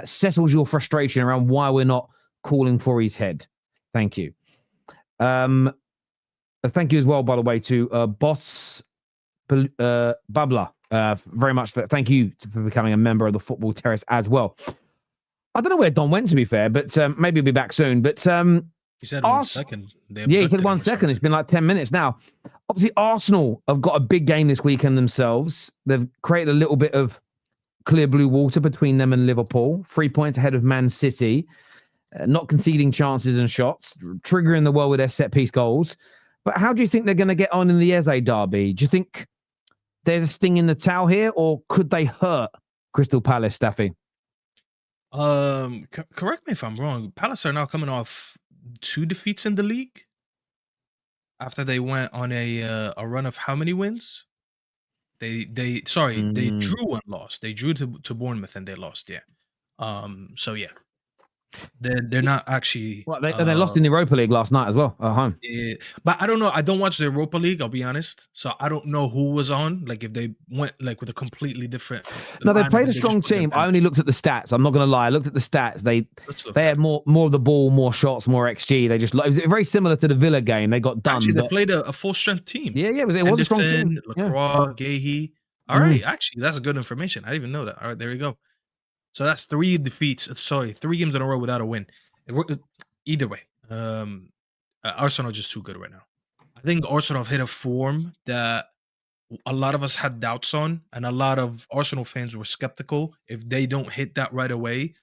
settles your frustration around why we're not calling for his head. Thank you. Thank you as well, by the way, to Boss Babla. Very much. Thank you for becoming a member of the Football Terrace as well. I don't know where Don went, to be fair, but maybe he'll be back soon. But he said 1 second. Yeah, he said 1 second. It's been like 10 minutes now. Obviously, Arsenal have got a big game this weekend themselves. They've created a little bit of clear blue water between them and Liverpool. 3 points ahead of Man City. Not conceding chances and shots. Triggering the world with their set-piece goals. But how do you think they're going to get on in the Eze derby? Do you think there's a sting in the towel here, or could they hurt Crystal Palace, Staffy? Correct me if I'm wrong. Palace are now coming off 2 defeats in the league after they went on a run of how many wins? They drew and lost. They drew to Bournemouth and they lost. Yeah. So yeah. They're not actually. Well, they lost in the Europa League last night as well at home. Yeah, but I don't know. I don't watch the Europa League. I'll be honest. So I don't know who was on. Like if they went like with a completely different. No, they played a strong team. I only looked at the stats. I'm not going to lie. I looked at the stats. They had more of the ball, more shots, more XG. They just it was very similar to the Villa game. They got done. Actually, they played a full strength team. Yeah, it was a strong team. Lacroix, Gahey. All right, actually, that's good information. I didn't even know that. All right, there we go. So that's 3 defeats. Sorry, 3 games in a row without a win. Either way, Arsenal are just too good right now. I think Arsenal have hit a form that a lot of us had doubts on, and a lot of Arsenal fans were skeptical. If they don't hit that right away,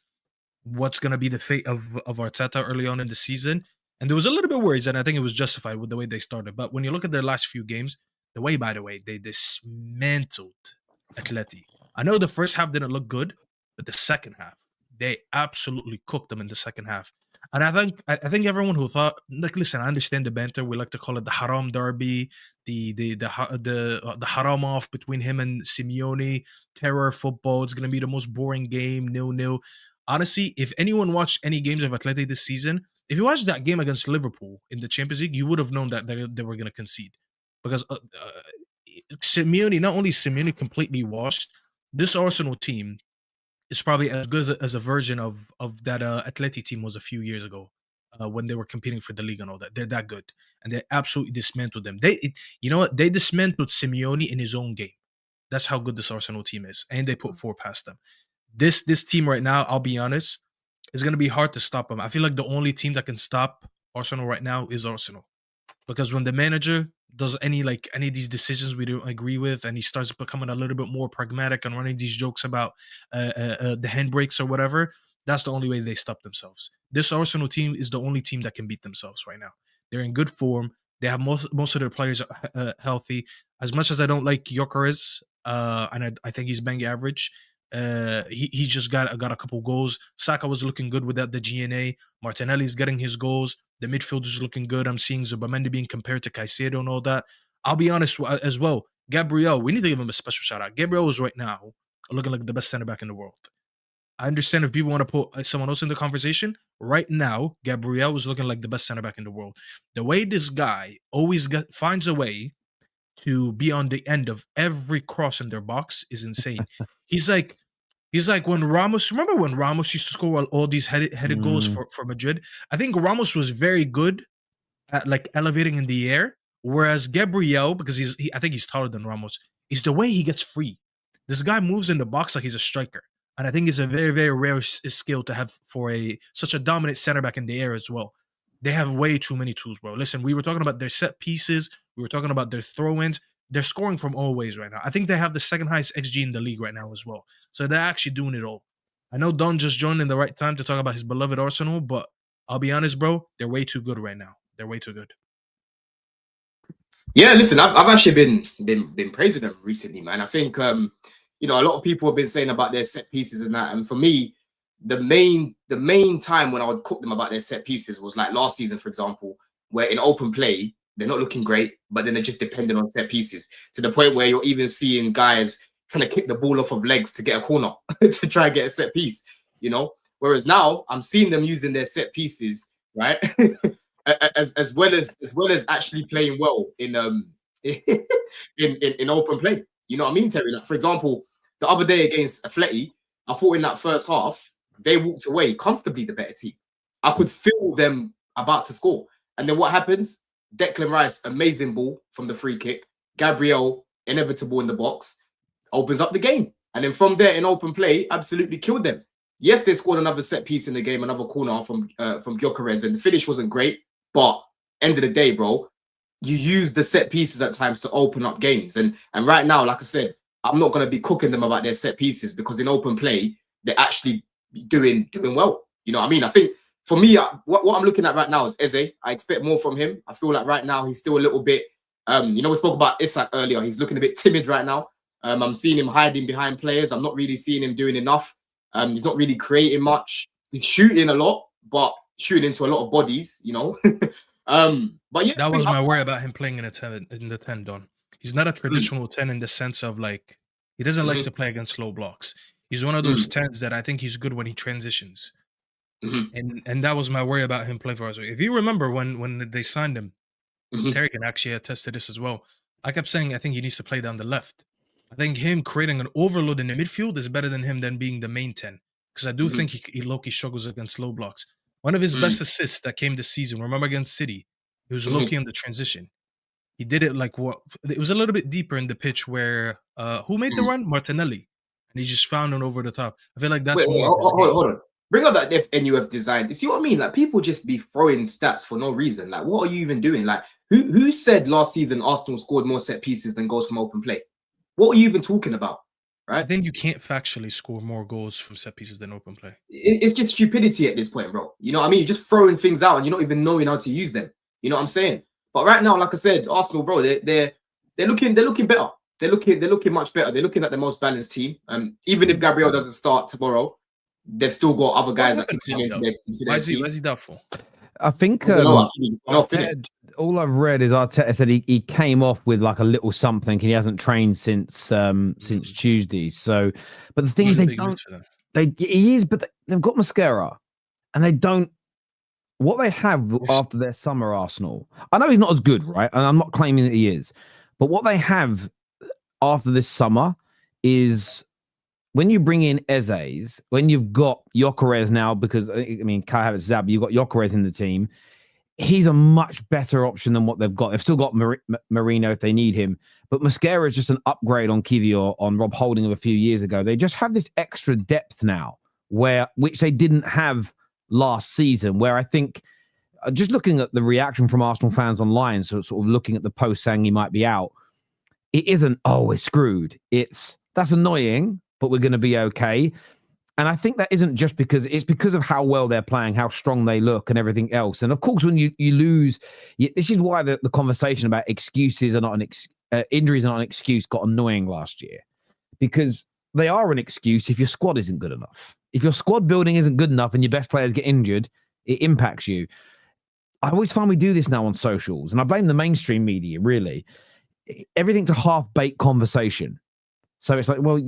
what's going to be the fate of Arteta early on in the season? And there was a little bit worries, and I think it was justified with the way they started. But when you look at their last few games, by the way, they dismantled Atleti. I know the first half didn't look good, but the second half, they absolutely cooked them in the second half. And I think everyone who thought, like, listen, I understand the banter. We like to call it the haram derby, the haram off between him and Simeone, terror football. It's going to be the most boring game, 0-0. Honestly, if anyone watched any games of Atleti this season, if you watched that game against Liverpool in the Champions League, you would have known that they were going to concede. Because Simeone, not only Simeone completely washed, this Arsenal team is probably as good as a version of that Atleti team was a few years ago when they were competing for the league and all that. They're that good. And they absolutely dismantled them. You know what? They dismantled Simeone in his own game. That's how good this Arsenal team is. And they put 4 past them. This team right now, I'll be honest, is going to be hard to stop them. I feel like the only team that can stop Arsenal right now is Arsenal. Because when the manager does any of these decisions we don't agree with, and he starts becoming a little bit more pragmatic and running these jokes about the handbrakes or whatever, that's the only way they stop themselves. This Arsenal team is the only team that can beat themselves right now. They're in good form. They have most of their players healthy. As much as I don't like Gyökeres, and I think he's bang average, he just got a couple goals. Saka was looking good without the GNA. Martinelli's getting his goals. The midfield is looking good. I'm seeing Zubamendi being compared to Caicedo and all that. I'll be honest as well. Gabriel, we need to give him a special shout out. Gabriel is right now looking like the best center back in the world. I understand if people want to put someone else in the conversation. Right now, Gabriel is looking like the best center back in the world. The way this guy always finds a way to be on the end of every cross in their box is insane. He's like when Ramos, remember when Ramos used to score all these headed goals for Madrid? I think Ramos was very good at like elevating in the air, whereas Gabriel, because I think he's taller than Ramos, is the way he gets free. This guy moves in the box like he's a striker. And I think it's a very, very rare skill to have for such a dominant center back in the air as well. They have way too many tools, bro. Listen, we were talking about their set pieces. We were talking about their throw-ins. They're scoring from all ways right now. I think they have the second highest XG in the league right now as well. So they're actually doing it all. I know Don just joined in the right time to talk about his beloved Arsenal, but I'll be honest, bro, they're way too good right now. They're way too good. Yeah, listen, I've actually been praising them recently, man. I think a lot of people have been saying about their set pieces and that. And for me, the main time when I would cook them about their set pieces was like last season, for example, where in open play, they're not looking great, but then they're just dependent on set pieces to the point where you're even seeing guys trying to kick the ball off of legs to get a corner to try and get a set piece, Whereas now I'm seeing them using their set pieces, right, as well as actually playing well in open play. You know what I mean, Terry? Like, for example, the other day against Atleti, I thought in that first half, they walked away comfortably the better team. I could feel them about to score. And then what happens? Declan Rice, amazing ball from the free kick. Gabriel, inevitable in the box, opens up the game. And then from there, in open play, absolutely killed them. Yes, they scored another set piece in the game, another corner from Gyökeres, and the finish wasn't great. But end of the day, bro, you use the set pieces at times to open up games. And right now, like I said, I'm not going to be cooking them about their set pieces because in open play, they're actually doing well. You know what I mean? I think for me, what I'm looking at right now is Eze. I expect more from him. I feel like right now he's still a little bit, we spoke about Isak earlier. He's looking a bit timid right now. I'm seeing him hiding behind players. I'm not really seeing him doing enough. He's not really creating much. He's shooting a lot, but shooting into a lot of bodies, But yeah, that was my worry about him playing in the 10, Don. He's not a traditional 10 in the sense of like he doesn't like to play against low blocks. He's one of those 10s that I think he's good when he transitions. And that was my worry about him playing for us. If you remember when they signed him, Terry can actually attest to this as well. I kept saying I think he needs to play down the left. I think him creating an overload in the midfield is better than him than being the main 10. Because I do think he low-key struggles against low blocks. One of his best assists that came this season, remember against City, he was low-key on the transition. He did it like what? It was a little bit deeper in the pitch where who made the run? Martinelli. And he just found it over the top. I feel like that's hold on. Bring up that NUF design. You see what I mean? Like people just be throwing stats for no reason. Like what are you even doing? Like who said last season Arsenal scored more set pieces than goals from open play? What are you even talking about? Right? I think you can't factually score more goals from set pieces than open play. It's just stupidity at this point, bro. You know what I mean? You're just throwing things out and you're not even knowing how to use them. You know what I'm saying? But right now, like I said, Arsenal, bro, they're looking better. They're looking much better. They're looking at the most balanced team. Even if Gabriel doesn't start tomorrow, they've still got other guys that can come into their team. Why is he doubtful? I think all I've read is Arteta said he came off with like a little something and he hasn't trained since Tuesday. So, but the thing is but they've got Mascara and they don't. What they have after their summer Arsenal, I know he's not as good, right? And I'm not claiming that he is, but what they have after this summer is when you bring in Eze's, when you've got Gyökeres now, because I mean, Kai Havertz is out, but you've got Gyökeres in the team. He's a much better option than what they've got. They've still got Marino if they need him, but Mascara is just an upgrade on Kivior, on Rob Holding of a few years ago. They just have this extra depth now, which they didn't have last season, where I think just looking at the reaction from Arsenal fans online, so sort of looking at the post saying he might be out, it isn't, we're screwed. That's annoying, but we're going to be okay. And I think that isn't just because it's because of how well they're playing, how strong they look and everything else. And of course, when you lose, this is why the conversation about excuses are not injuries are not an excuse got annoying last year, because they are an excuse if your squad isn't good enough. If your squad building isn't good enough and your best players get injured, it impacts you. I always find we do this now on socials, and I blame the mainstream media, really. Everything's a half-baked conversation. So it's like, well,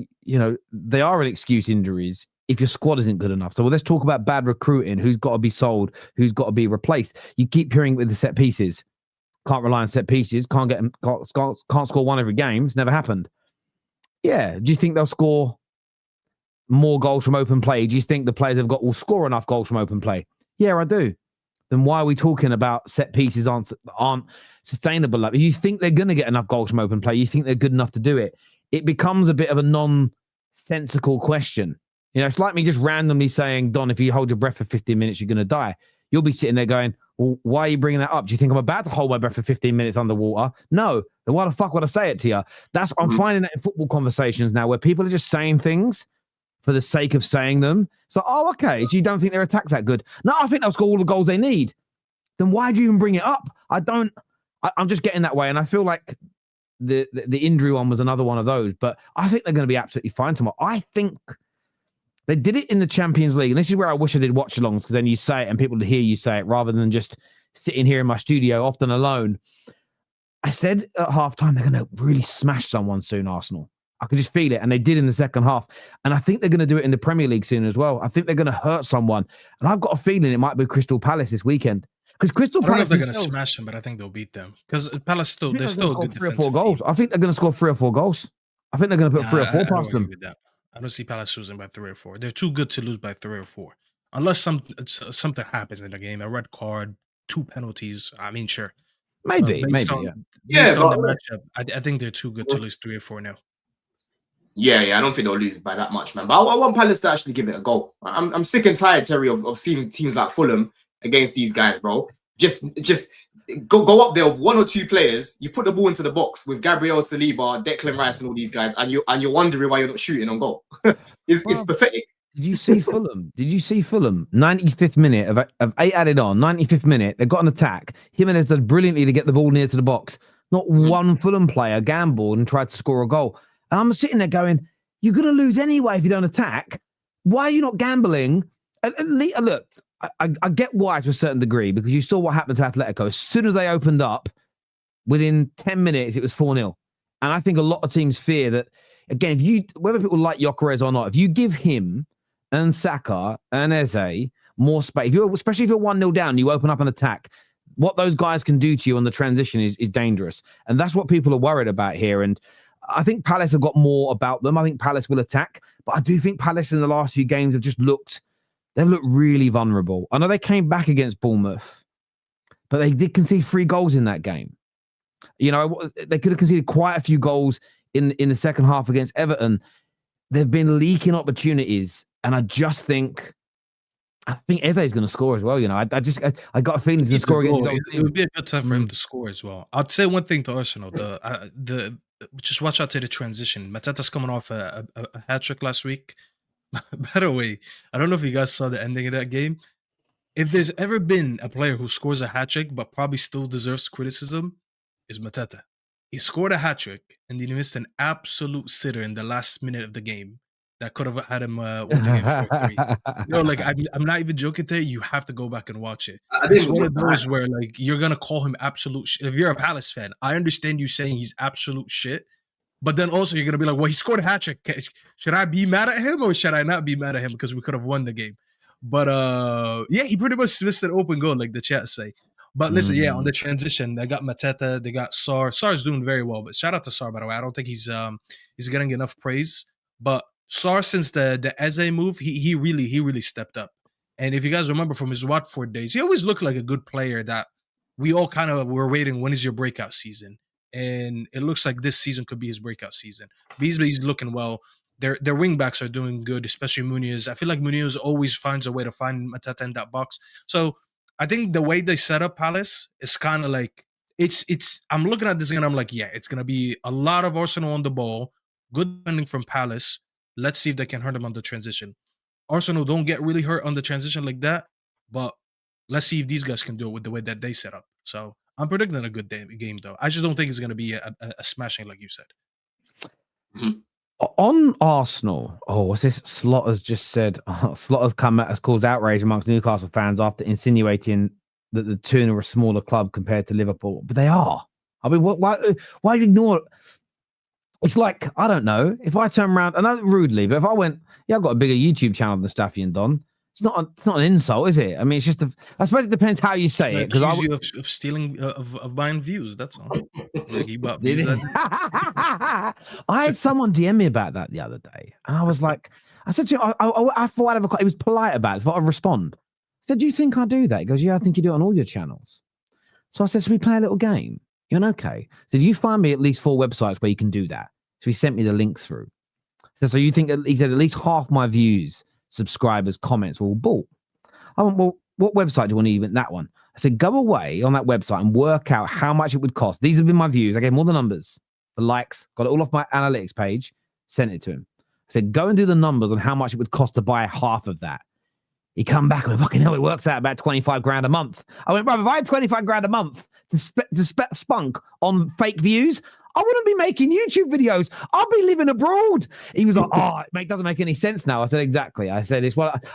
they are an excuse, injuries, if your squad isn't good enough. So let's talk about bad recruiting, who's got to be sold, who's got to be replaced. You keep hearing with the set pieces. Can't rely on set pieces, can't score one every game. It's never happened. Yeah. Do you think they'll score more goals from open play? Do you think the players will score enough goals from open play? Yeah, I do. Then why are we talking about set pieces aren't sustainable? Like, if you think they're going to get enough goals from open play, you think they're good enough to do it, it becomes a bit of a nonsensical question. It's like me just randomly saying, Don, if you hold your breath for 15 minutes, you're going to die. You'll be sitting there going, well, why are you bringing that up? Do you think I'm about to hold my breath for 15 minutes underwater? No. Then why the fuck would I say it to you? I'm finding that in football conversations now where people are just saying things for the sake of saying them. So, okay, so you don't think their attack's that good? No, I think they'll score all the goals they need. Then why do you even bring it up? I'm just getting that way. And I feel like the injury one was another one of those, but I think they're going to be absolutely fine tomorrow. I think they did it in the Champions League. And this is where I wish I did watch-alongs, because then you say it and people hear you say it rather than just sitting here in my studio, often alone. I said at halftime, they're going to really smash someone soon, Arsenal. I could just feel it. And they did in the second half. And I think they're going to do it in the Premier League soon as well. I think they're going to hurt someone. And I've got a feeling it might be Crystal Palace this weekend. Because Crystal Palace, I don't know if they're going to smash them, but I think they'll beat them. Because Palace they're still a good 3 or 4 goals. I think they're going to score 3 or 4 goals. I think they're going to put 3 or 4 I don't past agree them. with that. I don't see Palace losing by 3 or 4. They're too good to lose by 3 or 4. Unless something happens in the game, a red card, 2 penalties. I mean, sure. Maybe, Based yeah. on but the matchup, I think they're too good to lose 3 or 4 now. Yeah, I don't think they'll lose by that much, man. But I want Palace to actually give it a go. I'm sick and tired, Terry, of seeing teams like Fulham against these guys, bro. Just go up there with 1 or 2 players. You put the ball into the box with Gabriel Saliba, Declan Rice, and all these guys, and you're wondering why you're not shooting on goal. It's pathetic. Did you see Fulham? 95th minute of 8 added on. 95th minute, they got an attack. Jimenez does brilliantly to get the ball near to the box. Not one Fulham player gambled and tried to score a goal. And I'm sitting there going, you're going to lose anyway if you don't attack. Why are you not gambling? Look, I get why to a certain degree, because you saw what happened to Atletico. As soon as they opened up, within 10 minutes, it was 4-0. And I think a lot of teams fear that, again, whether people like Gyökeres or not, if you give him and Saka and Eze more space, especially if you're 1-0 down, you open up an attack, what those guys can do to you on the transition is dangerous. And that's what people are worried about here. And I think Palace have got more about them. I think Palace will attack, but I do think Palace in the last few games have just looked really vulnerable. I know they came back against Bournemouth, but they did concede 3 goals in that game. You know, they could have conceded quite a few goals in the second half against Everton. They've been leaking opportunities, and I think Eze is going to score as well. You know, I got a feeling he's going to score against. It would be a good time for him to score as well. I'd say one thing to Arsenal: just watch out to the transition. Mateta's coming off a hat trick last week. By the way, I don't know if you guys saw the ending of that game. If there's ever been a player who scores a hat trick but probably still deserves criticism, is Mateta. He scored a hat trick and then he missed an absolute sitter in the last minute of the game that could have had him win the game 4-3. You know, like I'm not even joking today. You have to go back and watch it. It's one of those where like you're gonna call him absolute shit. If you're a Palace fan, I understand you saying he's absolute shit, but then also you're gonna be like, well, he scored a hat trick. Should I be mad at him or should I not be mad at him because we could have won the game? But yeah, he pretty much missed an open goal, like the chat say. But listen, yeah, on the transition, they got Mateta, they got Sarr. Sarr's doing very well, but shout out to Sarr, by the way. I don't think he's getting enough praise. But Sarr, since the Eze move, he really stepped up. And if you guys remember from his Watford days, he always looked like a good player that we all kind of were waiting, when is your breakout season? And it looks like this season could be his breakout season. He's looking well. Their wing backs are doing good, especially Munoz. I feel like Munoz always finds a way to find Mateta in that box. So I think the way they set up Palace is kind of like it's. I'm looking at this and I'm like, yeah, it's gonna be a lot of Arsenal on the ball, good defending from Palace. Let's see if they can hurt them on the transition. Arsenal don't get really hurt on the transition like that, but let's see if these guys can do it with the way that they set up. So I'm predicting a good game, though. I just don't think it's gonna be a smashing like you said. On Arsenal, what's this? Slaughter's just said. Slaughter's come out has caused outrage amongst Newcastle fans after insinuating that the Toon are a smaller club compared to Liverpool, but they are. I mean, why ignore it? It's like, I don't know. If I turn around, and not rudely, but if I went, yeah, I've got a bigger YouTube channel than Staffy and Don. It's not an insult, is it? I mean, it's just I suppose it depends how you say it. Because I you of stealing of buying views. That's all. Like he bought views. I had someone DM me about that the other day, and I was like, I said to him, I thought he was polite about it, so I respond. I said, do you think I do that? He goes, yeah, I think you do it on all your channels. So I said, should we play a little game? He went, okay. So you find me at least 4 websites where you can do that. So he sent me the link through. So you think he said at least half my views, subscribers, comments were all bought. I went, well, what website do you want to even that one? I said, go away on that website and work out how much it would cost. These have been my views. I gave him all the numbers, the likes, got it all off my analytics page, sent it to him. I said, go and do the numbers on how much it would cost to buy half of that. He come back and went, fucking hell, it works out about 25 grand a month. I went, bro, if I had 25 grand a month to spunk on fake views, I wouldn't be making YouTube videos. I'll be living abroad. He was like, it doesn't make any sense now. I said, exactly. I said,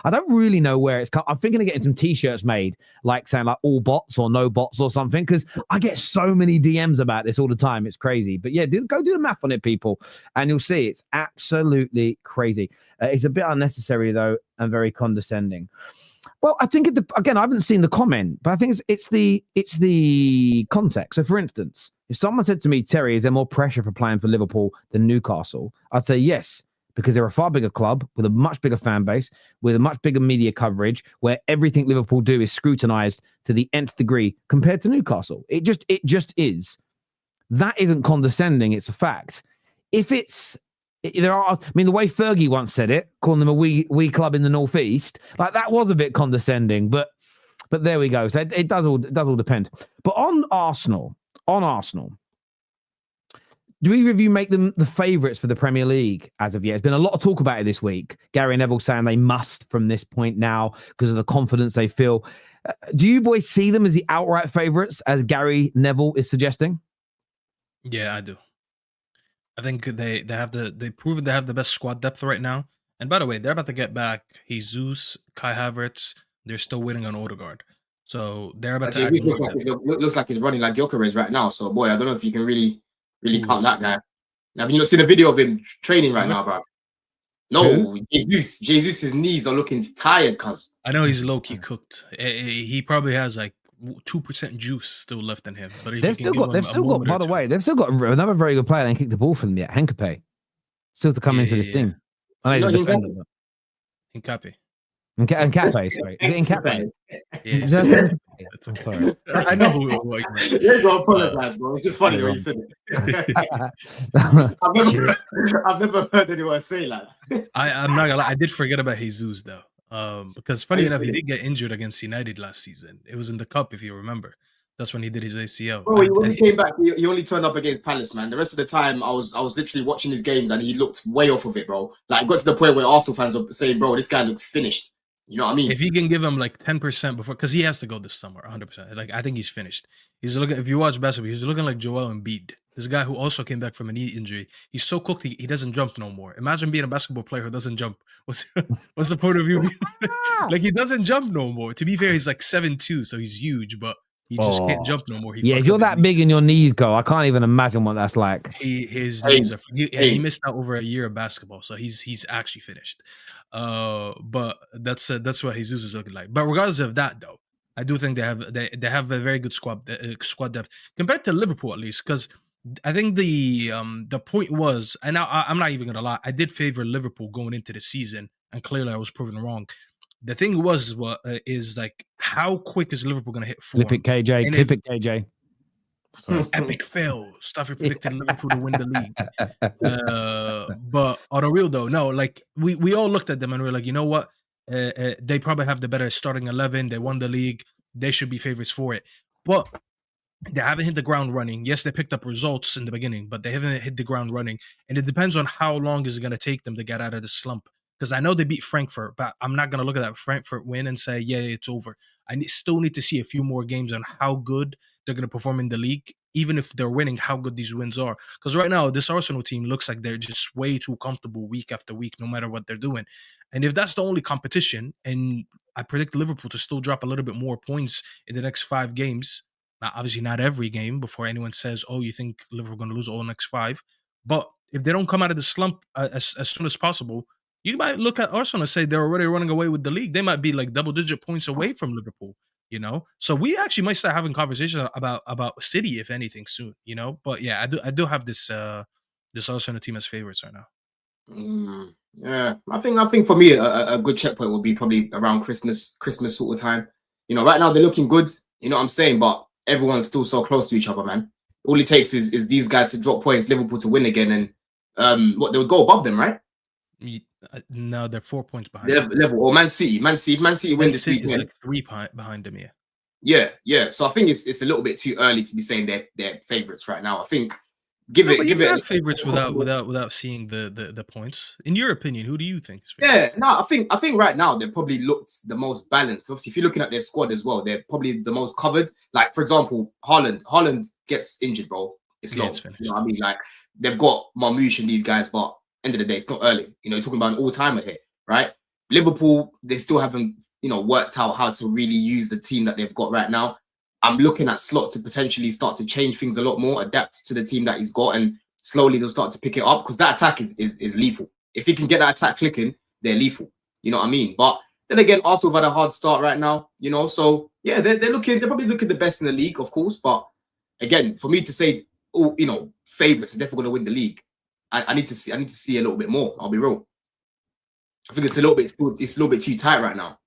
I don't really know where it's come. I'm thinking of getting some t-shirts made, like saying like all bots or no bots or something, because I get so many DMs about this all the time. It's crazy. But yeah, go do the math on it, people, and you'll see it's absolutely crazy. It's a bit unnecessary, though, and very condescending. Well, I think again, I haven't seen the comment, but I think it's the context. So, for instance, if someone said to me, Terry, is there more pressure for playing for Liverpool than Newcastle? I'd say yes, because they're a far bigger club with a much bigger fan base, with a much bigger media coverage, where everything Liverpool do is scrutinized to the nth degree compared to Newcastle. It just is. That isn't condescending; it's a fact. If it's the way Fergie once said it, calling them a wee club in the northeast, like that was a bit condescending, but there we go. So it does all depend. But on Arsenal, do either of you make them the favourites for the Premier League as of yet? There's been a lot of talk about it this week. Gary Neville saying they must from this point now because of the confidence they feel. Do you boys see them as the outright favourites, as Gary Neville is suggesting? Yeah, I do. I think they've proven they have the best squad depth right now. And by the way, they're about to get back Jesus, Kai Havertz. They're still waiting on Odegaard. So they're about to add more depth. Looks like he's running like Gyökeres right now. So boy, I don't know if you can really count that guy. Have you not seen a video of him training right now, bro? No, Jesus' knees are looking tired, cuz. I know he's low-key cooked. He probably has like 2% juice still left in him. But they've still got another very good player that kicked the ball for them yet, Henkape. Still to come into this team. Hincapi. Hincapi, sorry. Is it Hincapi? Yeah, I'm sorry. I know who it was. You ain't got to apologize, bro. It's just funny when you said it. I've never heard anyone say like that. I'm not gonna lie. I did forget about Jesus though. Because funny enough, he did get injured against United last season. It was in the cup, if you remember. That's when he did his ACL. Bro, when he came back, he only turned up against Palace, man. The rest of the time, I was literally watching his games and he looked way off of it, bro. Like, it got to the point where Arsenal fans were saying, bro, this guy looks finished. You know what I mean? If he can give him like 10% before, because he has to go this summer, 100%. Like, I think he's finished. He's looking. If you watch basketball, he's looking like Joel Embiid. This guy who also came back from a knee injury. He's so cooked, he doesn't jump no more. Imagine being a basketball player who doesn't jump. What's the point of you? Like, he doesn't jump no more. To be fair, he's like 7'2", so he's huge, but he just can't jump no more. If you're that big and your knees go, I can't even imagine what that's like. His knees are. He missed out over a year of basketball, so he's actually finished. But that's what Jesus is looking like. But regardless of that, though, I do think they have a very good squad depth compared to Liverpool, at least, because I think the point was, and I'm not even gonna lie, I did favor Liverpool going into the season, and clearly I was proven wrong. The thing was, is like, how quick is Liverpool gonna hit form? Clip it, KJ. Epic fail. Staffy predicted Liverpool to win the league. But on the real though, no, like we all looked at them and we were like, you know what? They probably have the better starting 11. They won the league. They should be favorites for it. But they haven't hit the ground running. Yes, they picked up results in the beginning, but they haven't hit the ground running. And it depends on how long is it going to take them to get out of the slump. Because I know they beat Frankfurt, but I'm not going to look at that Frankfurt win and say, yeah, it's over. I still need to see a few more games on how good they're going to perform in the league, even if they're winning, how good these wins are. Because right now, this Arsenal team looks like they're just way too comfortable week after week, no matter what they're doing. And if that's the only competition, and I predict Liverpool to still drop a little bit more points in the next 5 games, now, obviously not every game before anyone says, oh, you think Liverpool are going to lose all the next 5. But if they don't come out of the slump as soon as possible, you might look at Arsenal and say they're already running away with the league. They might be like double-digit points away from Liverpool, you know? So we actually might start having conversations about City, if anything, soon, you know? But yeah, I do have this Arsenal team as favorites right now. Yeah, I think for me, a good checkpoint would be probably around Christmas sort of time. You know, right now they're looking good, you know what I'm saying? But everyone's still so close to each other, man. All it takes is these guys to drop points, Liverpool to win again, and they would go above them, right? No, they're 4 points behind. Level or Man City. Man City win this weekend. It's like 3 behind them, yeah. Yeah. So I think it's a little bit too early to be saying they're favorites right now. I think give it favorites without seeing the points. In your opinion, who do you think is favorites? Yeah, no, I think right now they've probably looked the most balanced. Obviously, if you're looking at their squad as well, they're probably the most covered. Like, for example, Haaland gets injured, bro. It's long. You know what I mean? Like, they've got Marmoush and these guys, but end of the day, it's not early. You know, you're talking about an all-timer here, right? Liverpool, they still haven't, worked out how to really use the team that they've got right now. I'm looking at Slot to potentially start to change things a lot more, adapt to the team that he's got, and slowly they'll start to pick it up because that attack is lethal. If he can get that attack clicking, they're lethal. You know what I mean? But Then again, Arsenal have had a hard start right now, you know. So yeah, they're probably looking the best in the league, of course. But again, for me to say, oh, you know, favourites are definitely going to win the league, I need to see a little bit more. I'll be real. I think it's a little bit too tight right now.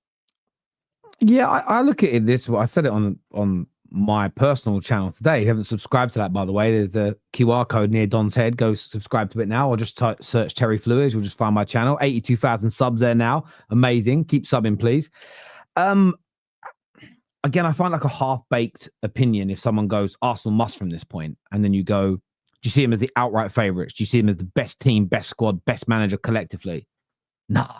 Yeah, I look at it this way. I said it on my personal channel today. If you haven't subscribed to that, by the way, there's the QR code near Don's head. Go subscribe to it now, or just search Terry Fluids. You'll just find my channel. 82,000 subs there now. Amazing. Keep subbing, please. Again, I find like a half-baked opinion if someone goes Arsenal must from this point, and then you go, do you see him as the outright favourites? Do you see him as the best team, best squad, best manager collectively? Nah.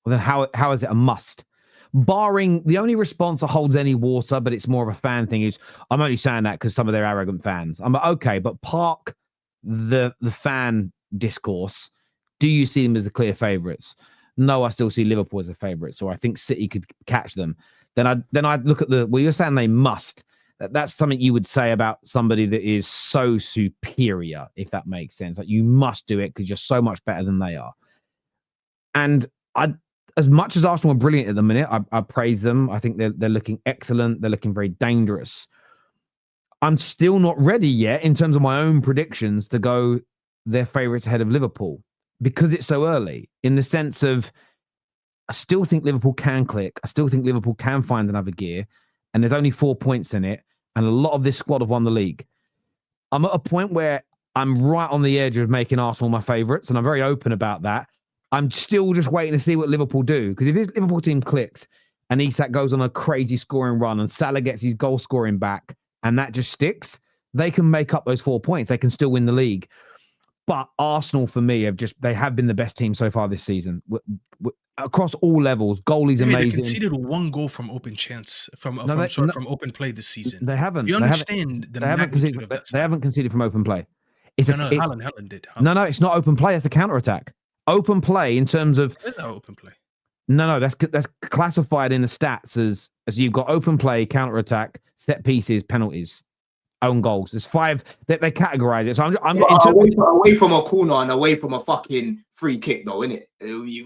Well, then how is it a must? Barring the only response that holds any water, but it's more of a fan thing, is I'm only saying that because some of their arrogant fans. I'm like, okay, but park the fan discourse. Do you see them as the clear favourites? No, I still see Liverpool as the favourites, or I think City could catch them. Then I'd look at you're saying they must. That's something you would say about somebody that is so superior, if that makes sense. Like, you must do it because you're so much better than they are. And as much as Arsenal are brilliant at the minute, I praise them. I think they're looking excellent. They're looking very dangerous. I'm still not ready yet in terms of my own predictions to go their favourites ahead of Liverpool because it's so early, in the sense of I still think Liverpool can click. I still think Liverpool can find another gear, and there's only 4 points in it, and a lot of this squad have won the league. I'm at a point where I'm right on the edge of making Arsenal my favourites, and I'm very open about that. I'm still just waiting to see what Liverpool do, because if this Liverpool team clicks and Isak goes on a crazy scoring run and Salah gets his goal scoring back and that just sticks, they can make up those 4 points. They can still win the league. But Arsenal, for me, they have been the best team so far this season. Across all levels, goalie's amazing. They conceded 1 goal from open chance, from open play this season. They haven't. You understand the magnitude of that? They haven't conceded from open play. Haaland did. No, it's not open play. It's a counter attack. Open play in terms of open play. No, that's classified in the stats as you've got open play, counter attack, set pieces, penalties, own goals. There's 5. They categorize it. So I'm away from a corner and away from a fucking free kick, though, isn't it?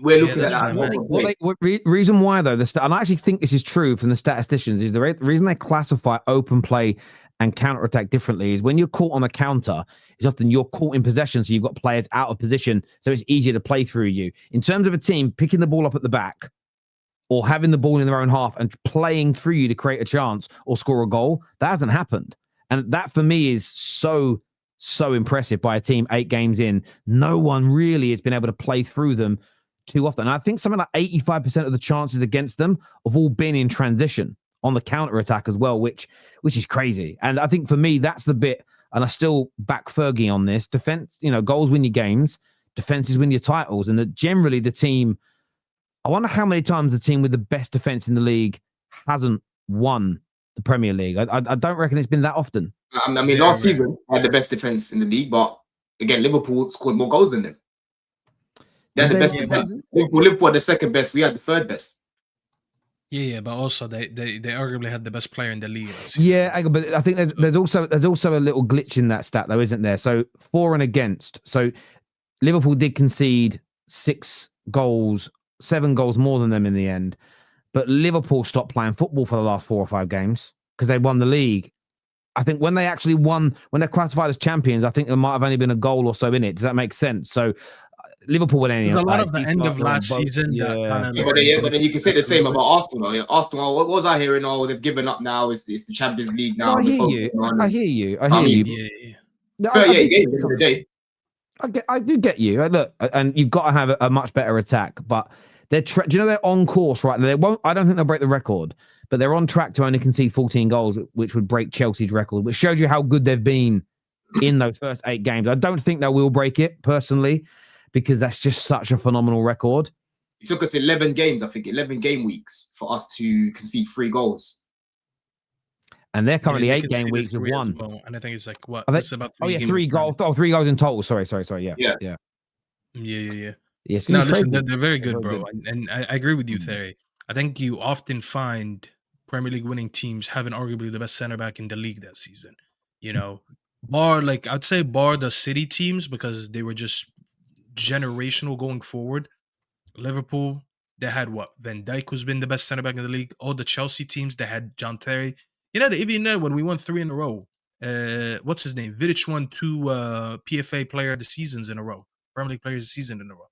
We're looking at that. Reason why though, and I actually think this is true from the statisticians, is the reason they classify open play and counter attack differently is when you're caught on a counter, is often you're caught in possession, so you've got players out of position, so it's easier to play through you. In terms of a team picking the ball up at the back or having the ball in their own half and playing through you to create a chance or score a goal, that hasn't happened. And that for me is so impressive by a team 8 games in. No one really has been able to play through them too often. And I think something like 85% of the chances against them have all been in transition on the counter attack as well, which is crazy. And I think for me, that's the bit, and I still back Fergie on this. Defense, goals win your games, defenses win your titles. And that generally the team, I wonder how many times the team with the best defense in the league hasn't won the Premier League. I don't reckon it's been that often. I mean, last season had the best defense in the league, but again, Liverpool scored more goals than them. They had the best defense. Liverpool had the second best. We had the third best. Yeah, but also they arguably had the best player in the league. Yeah, but I think there's also a little glitch in that stat, though, isn't there? So for and against. So Liverpool did concede 7 goals more than them in the end, but Liverpool stopped playing football for the last 4 or 5 games because they won the league. I think when they actually won, when they're classified as champions, I think there might have only been a goal or so in it. Does that make sense? So Liverpool would a lot of the end of last season. But then you can say the same about Arsenal. Arsenal, what was I hearing? Oh, they've given up now. It's the Champions League now. I hear you. I do get you. Look, and you've got to have a much better attack. But do you know they're on course right now? They won't. I don't think they'll break the record, but they're on track to only concede 14 goals, which would break Chelsea's record, which shows you how good they've been in those first 8 games. I don't think they will break it personally, because that's just such a phenomenal record. It took us 11 games, I think, 11 game weeks for us to concede 3 goals. And they're currently 8 game weeks with 1. Well, and I think it's like, what? It's about 3 goals. Oh, 3 goals in total. Sorry. Yeah. Yes. No, listen, they're very good, bro. And I agree with you, Terry. I think you often find Premier League winning teams having arguably the best center back in the league that season. Bar the City teams, because they were just generational going forward. Liverpool, they had what? Van Dijk, who's been the best center back in the league. All the Chelsea teams, they had John Terry. Even when we won 3 in a row, what's his name? Vidic won 2 PFA Player of the Seasons in a row, Premier League Players of the Season in a row.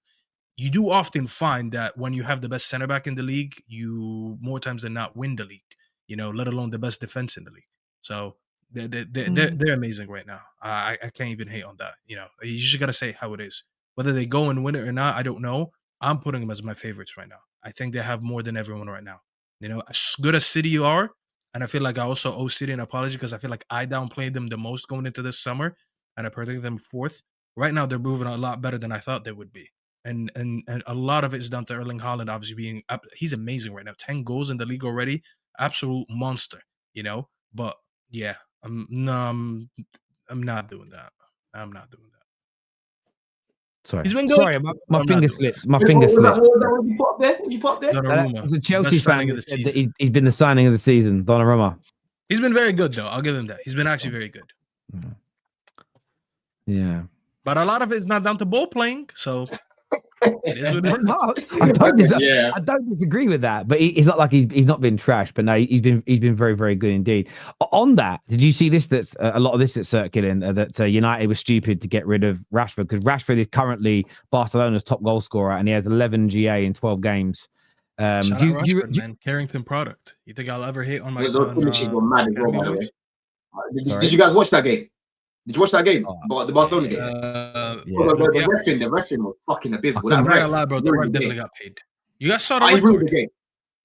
You do often find that when you have the best center back in the league, you more times than not win the league. Let alone the best defense in the league. So they're amazing right now. I can't even hate on that. You just gotta say how it is. Whether they go and win it or not, I don't know. I'm putting them as my favorites right now. I think they have more than everyone right now. As good as City are, and I feel like I also owe City an apology because I feel like I downplayed them the most going into this summer, and I predicted them 4th. Right now, they're moving a lot better than I thought they would be. And a lot of it is down to Erling Haaland obviously being up. He's amazing right now. 10 goals in the league already. Absolute monster, But yeah, I'm not doing that. I'm not doing that. Sorry, he's been good. Sorry, my finger slips. My finger slips. What did you put up there? What did you put up there? Donnarumma, It's a Chelsea fan of the season. he's been the signing of the season. Donnarumma. He's been very good though. I'll give him that. He's been actually very good. Yeah. But a lot of it is not down to ball playing, so it is what it is. I don't disagree with that, but it's not like he's not been trash. But no, he's been very, very good indeed. On that, did you see this? That's a lot of this that's circulating that United was stupid to get rid of Rashford because Rashford is currently Barcelona's top goal scorer and he has 11 GA in 12 games. Shout out Rashford, man. Carrington product. You think I'll ever hate on my? Those finishes were mad as well, by the way. Did you guys watch that game? Did you watch that game? The Barcelona game? The ref was fucking abysmal. I'm not gonna lie, bro. The ref definitely got paid. You guys saw the record? Game.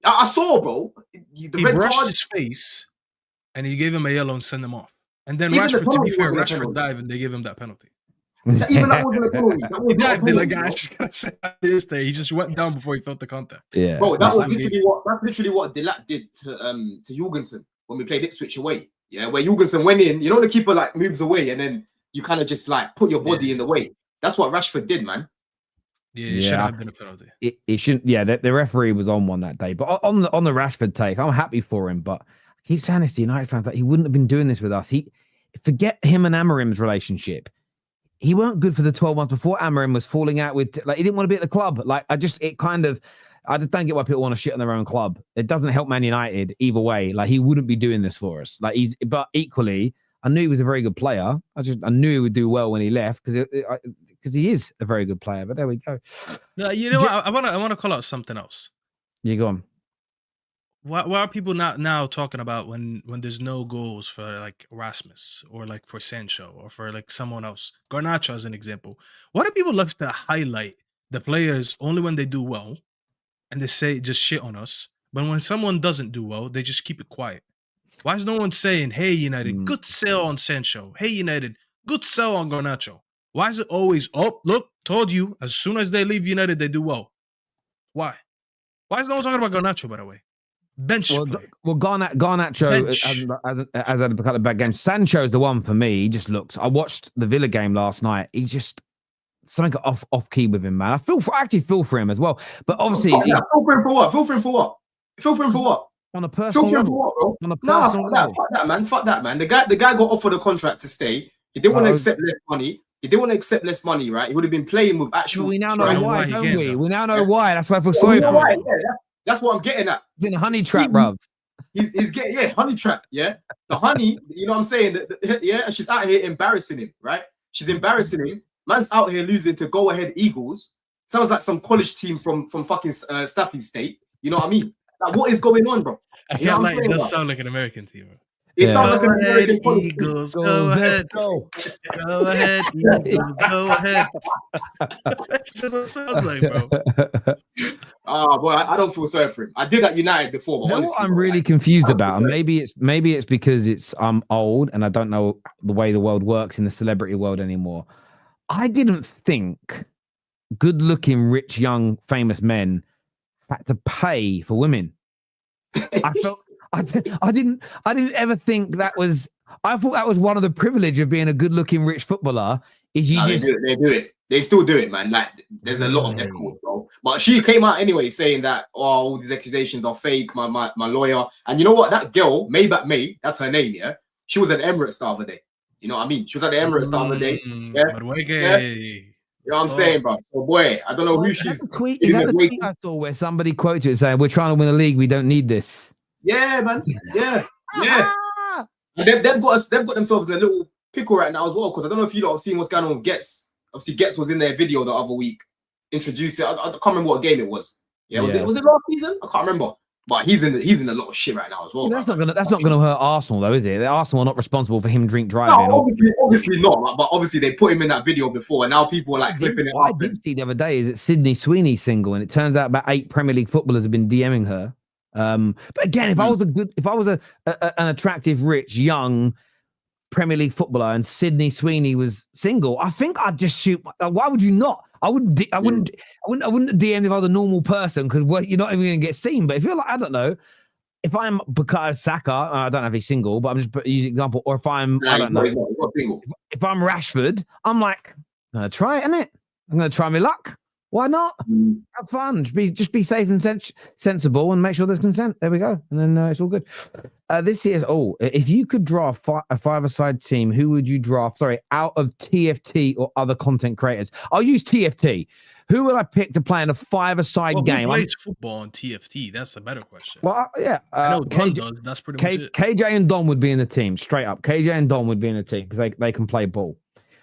I saw, bro. He brushed his face, and he gave him a yellow and sent him off. And then Rashford, to be fair, Rashford dived, and they gave him that penalty. Even that wasn't a penalty. He dived. I just gotta say this there. He just went down before he felt the contact. Yeah, bro. That's literally what Delap did to Jorgensen when we played Ipswich away. Yeah, where Jorgensen went in, the keeper like moves away, and then you kind of just like put your body in the way. That's what Rashford did, man. Yeah, it should have been a penalty. It shouldn't. Yeah, the referee was on one that day. But on the Rashford take, I'm happy for him. But I keep saying this to United fans that he wouldn't have been doing this with us. Forget him and Amorim's relationship. He weren't good for the 12 months before Amorim was falling out with. Like he didn't want to be at the club. Like I just don't get why people want to shit on their own club. It doesn't help Man United either way. Like he wouldn't be doing this for us. But equally, I knew he was a very good player. I knew he would do well when he left because he is a very good player. But there we go. What? I want to call out something else. You go on. Why are people not now talking about when there's no goals for like Rasmus or like for Sancho or for like someone else? Garnacho as an example. Why do people love to highlight the players only when they do well? And they say just shit on us. But when someone doesn't do well, they just keep it quiet. Why is no one saying, hey, United, good sell on Sancho. Hey, United, good sell on Garnacho. Why is it always, look, told you, as soon as they leave United, they do well? Why? Why is no one talking about Garnacho, by the way? Garnacho has had a couple of bad games. Sancho's the one for me. He just looks. I watched the Villa game last night. He just something got off key with him, man. I actually feel for him as well. But obviously, feel for him for what? Feel for him for what? On a personal level. What, bro? Fuck that, man. The guy got offered a contract to stay. He didn't want to accept less money. Right? He would have been playing with actual. We now know why, don't we? We now know why. That's why I feel sorry for him. That's what I'm getting at. He's in a honey trap, bruv. He's getting honey trap. Yeah, the honey. You know what I'm saying? And she's out here embarrassing him. Right? She's embarrassing him. Man's out here losing to Go Ahead Eagles. Sounds like some college team from fucking Staffy State. You know what I mean? Like, what is going on, bro? You know it does sound like an American team, bro. It sounds like an American Eagles. Go ahead. Go ahead, Eagles. Go ahead. That's what it sounds like, bro. Boy, I don't feel sorry for him. I did at United before, but honestly, what I'm really confused about, and maybe it's because I'm old and I don't know the way the world works in the celebrity world anymore. I didn't think good-looking, rich, young, famous men had to pay for women. I didn't ever think that was. I thought that was one of the privilege of being a good-looking, rich footballer. They do it. They still do it, man. Like there's a lot of escorts, bro. But she came out anyway saying that all these accusations are fake. My lawyer, and you know what? That girl, Maybach May, that's her name. Yeah, she was at Emirates the other day. You know what I mean? She was at the Emirates the other day. You know what I'm saying, bro? So, boy, I don't know who Is she's. that the tweet I saw where somebody quoted it saying, "We're trying to win a league. We don't need this." Yeah, man. Yeah. And they've got themselves in a little pickle right now as well, because I don't know if you lot have seen what's going on with Getz. Obviously, Getz was in their video the other week, introduced it. I can't remember what game it was. Was it last season? I can't remember. But he's in a lot of shit right now as well. That's not gonna hurt Arsenal though, is it? Arsenal are not responsible for him drink driving. No, obviously not. But obviously they put him in that video before, and now people are like clipping it. What I did see the other day is that Sydney Sweeney's single, and it turns out about 8 Premier League footballers have been DMing her. But again, if I was an attractive, rich, young Premier League footballer and Sydney Sweeney was single, I think I'd just shoot. Why would you not? I wouldn't DM if I was a normal person, because you're not even going to get seen. But if you're like, I don't know, if I'm Bukayo Saka, I don't know if he's single, but I'm just using an example. Or if I'm, I don't know, if I'm Rashford, I'm like, I'm going to try it, innit? I'm going to try my luck. Why not? Have fun. Just be safe and sensible, and make sure there's consent. There we go, and then it's all good. This year's if you could draft a five-a-side team, who would you draft? Sorry, out of TFT or other content creators. I'll use TFT. Who would I pick to play in a five-a-side game? Who plays football on TFT? That's the better question. Well, yeah, I know Don does. That's pretty much it. KJ and Don would be in the team, straight up. KJ and Don would be in the team because they can play ball.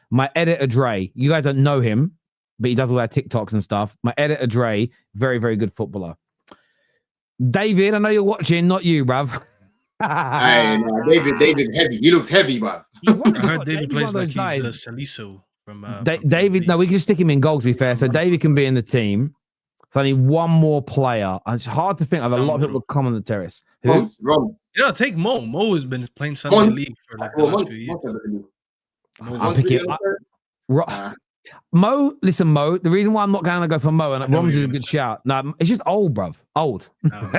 My editor Dre, you guys don't know him, but he does all that TikToks and stuff. My editor Dre, very, very good footballer. David, I know you're watching, not you, bruv. Hey, no, David's heavy. He looks heavy, bruv. I heard David plays like he's the Saliso from David. No, we can just stick him in goal, to be fair. So David can be in the team. So I need one more player. It's hard to think. I have a lot of people come on the terrace. Roms. Yeah, take Mo. Mo has been playing Sunday League for like the last few years. I'm picking Mo, listen, Mo. The reason why I'm not going to go for Mo, and Roms is a good shout. No, it's just old, bruv. Old. Oh.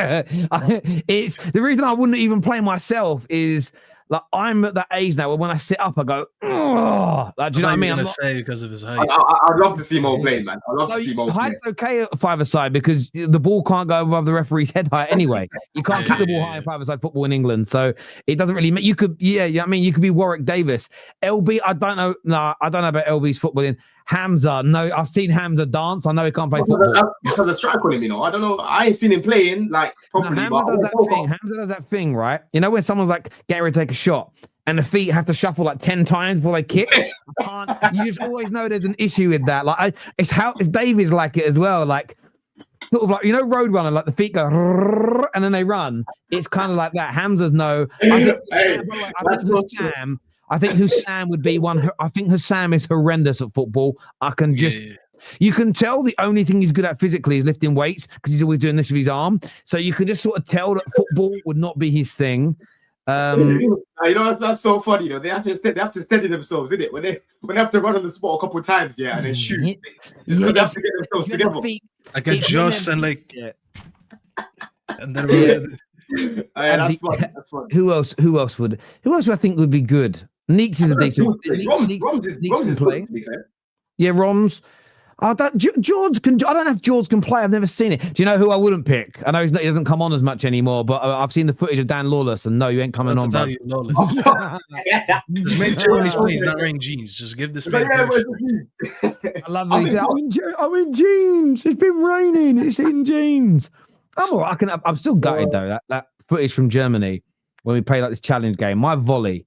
It's the reason I wouldn't even play myself is like I'm at that age now where when I sit up, I go, oh, like, do you know what I mean? I'm gonna say because of his height. I'd love to see Mo play, man. I'd love to see Mo play. Height's okay at five-a-side because the ball can't go above the referee's head height anyway. You can't kick the ball high in five-a-side football in England, so it doesn't really make. You could, you know what I mean, you could be Warwick Davis. LB, I don't know. No, I don't know about LB's footballing. Hamza, no, I've seen Hamza dance. I know he can't play football. Because of strike on him, you know. I don't know. I ain't seen him playing like properly. No, Hamza does that thing, right? You know when someone's like getting ready to take a shot and the feet have to shuffle like 10 times before they kick? You just always know there's an issue with that. Like it's Davies like it as well. Like sort of like, you know, Roadrunner, like the feet go and then they run. It's kind of like that. Hamza's no. I think Hussam would be one. I think Hussam is horrendous at football. I can just, you can tell the only thing he's good at physically is lifting weights because he's always doing this with his arm. So you can just sort of tell that football would not be his thing. You know, that's so funny. You know, they have to steady themselves, isn't it? When they have to run on the spot a couple of times, and then shoot. They have to get themselves together. Like adjust and like, and then. That's fun. Who else do I think would be good? Neeks is a decent. Roms is playing. To be fair. Yeah, Roms. George can. I don't know if George can play. I've never seen it. Do you know who I wouldn't pick? I know he doesn't come on as much anymore, but I've seen the footage of Dan Lawless, and no, you ain't coming on. Bro. Lawless. Just make sure when he's playing, he's not wearing jeans. Just give this man. I love that. I'm in jeans. It's been raining. It's in jeans. I'm all right. I'm still gutted though. That footage from Germany when we played like this challenge game. My volley,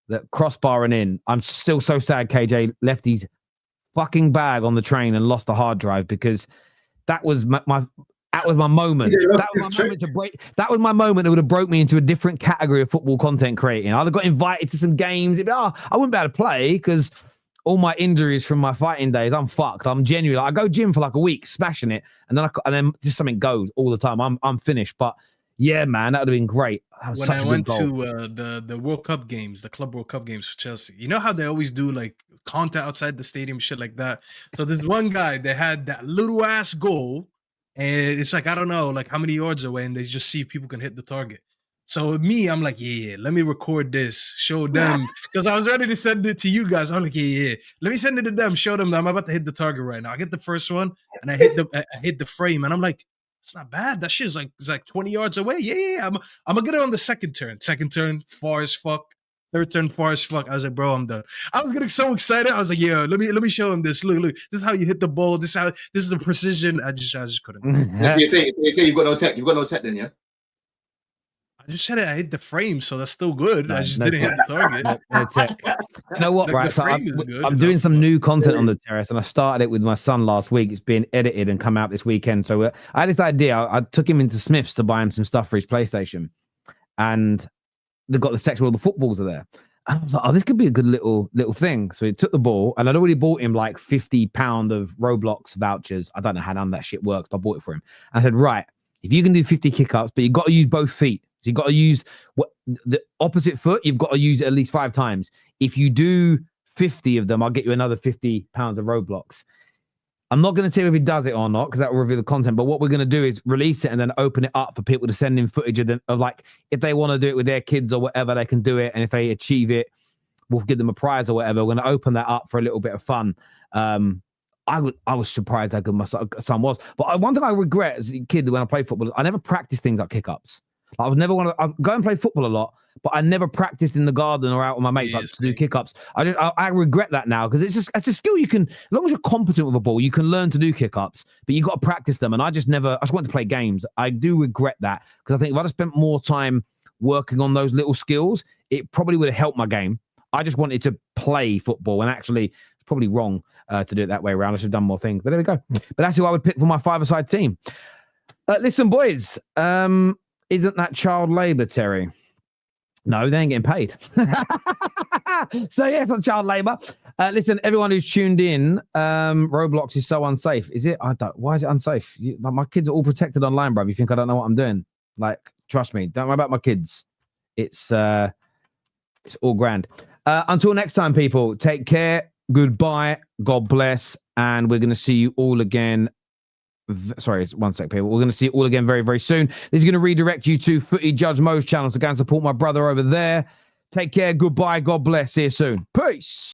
that crossbar and in. I'm still so sad. KJ left his fucking bag on the train and lost the hard drive because that was my moment. That was my moment to break. That was my moment that would have broke me into a different category of football content creating. I'd have got invited to some games. I wouldn't be able to play because all my injuries from my fighting days, I'm fucked. I'm genuinely. I go gym for like a week, smashing it, and then just something goes all the time. I'm finished. But yeah, man, that would have been great. When I went to the World Cup games, the Club World Cup games for Chelsea, you know how they always do like content outside the stadium, shit like that. So there's one guy that had that little ass goal, and it's like I don't know, like how many yards away, and they just see if people can hit the target. So with me, I'm like, yeah, let me record this, show them, because I was ready to send it to you guys. I'm like, yeah, let me send it to them, show them that I'm about to hit the target right now. I get the first one, and I hit the frame, and I'm like, it's not bad. That shit is like 20 yards away. Yeah. I'm gonna get it on the second turn. Second turn, far as fuck. Third turn far as fuck. I was like, bro, I'm done. I was getting so excited. I was like, yeah, let me show him this. Look, this is how you hit the ball. This is the precision. I just couldn't. You say you've got no tech. You've got no tech then, yeah? I just said I hit the frame, so that's still good. No, I just no didn't hit the target. No tech. You know what, The right? So frame is good I'm doing enough, some but- new content on the terrace, and I started it with my son last week. It's being edited and come out this weekend. So I had this idea. I took him into Smith's to buy him some stuff for his PlayStation, and they've got the section where all the footballs are there. And I was like, oh, this could be a good little thing. So he took the ball, and I'd already bought him like £50 of Roblox vouchers. I don't know how none of that shit works, but I bought it for him. And I said, right, if you can do 50 kick-ups, but you've got to use both feet. So you've got to use the opposite foot. You've got to use it at least 5 times. If you do 50 of them, I'll get you another £50 of Roblox. I'm not going to tell you if he does it or not, because that will reveal the content. But what we're going to do is release it and then open it up for people to send in footage of like, if they want to do it with their kids or whatever, they can do it. And if they achieve it, we'll give them a prize or whatever. We're going to open that up for a little bit of fun. I was surprised how good my son was. But one thing I regret as a kid when I played football, I never practiced things like kick-ups. I was never one of. I go and play football a lot, but I never practiced in the garden or out with my mates like, to do kick-ups. I regret that now, because it's a skill you can, as long as you're competent with a ball, you can learn to do kick-ups, but you got to practice them. And I just wanted to play games. I do regret that, because I think if I'd have spent more time working on those little skills, it probably would have helped my game. I just wanted to play football, and actually it's probably wrong to do it that way around. I should have done more things, but there we go. But that's who I would pick for my five-a-side team. Listen, boys, isn't that child labor, Terry? No, they ain't getting paid. So yeah, it's not child labor. Listen, everyone who's tuned in, Roblox is so unsafe. Is it? Why is it unsafe? My kids are all protected online, bro. You think I don't know what I'm doing? Like, trust me, don't worry about my kids. It's all grand. Until next time, people, take care. Goodbye. God bless. And we're going to see you all again. Sorry, one sec, people. We're going to see you all again very, very soon. This is going to redirect you to Footy Judge Mo's channel, so go and support my brother over there. Take care. Goodbye. God bless. See you soon. Peace.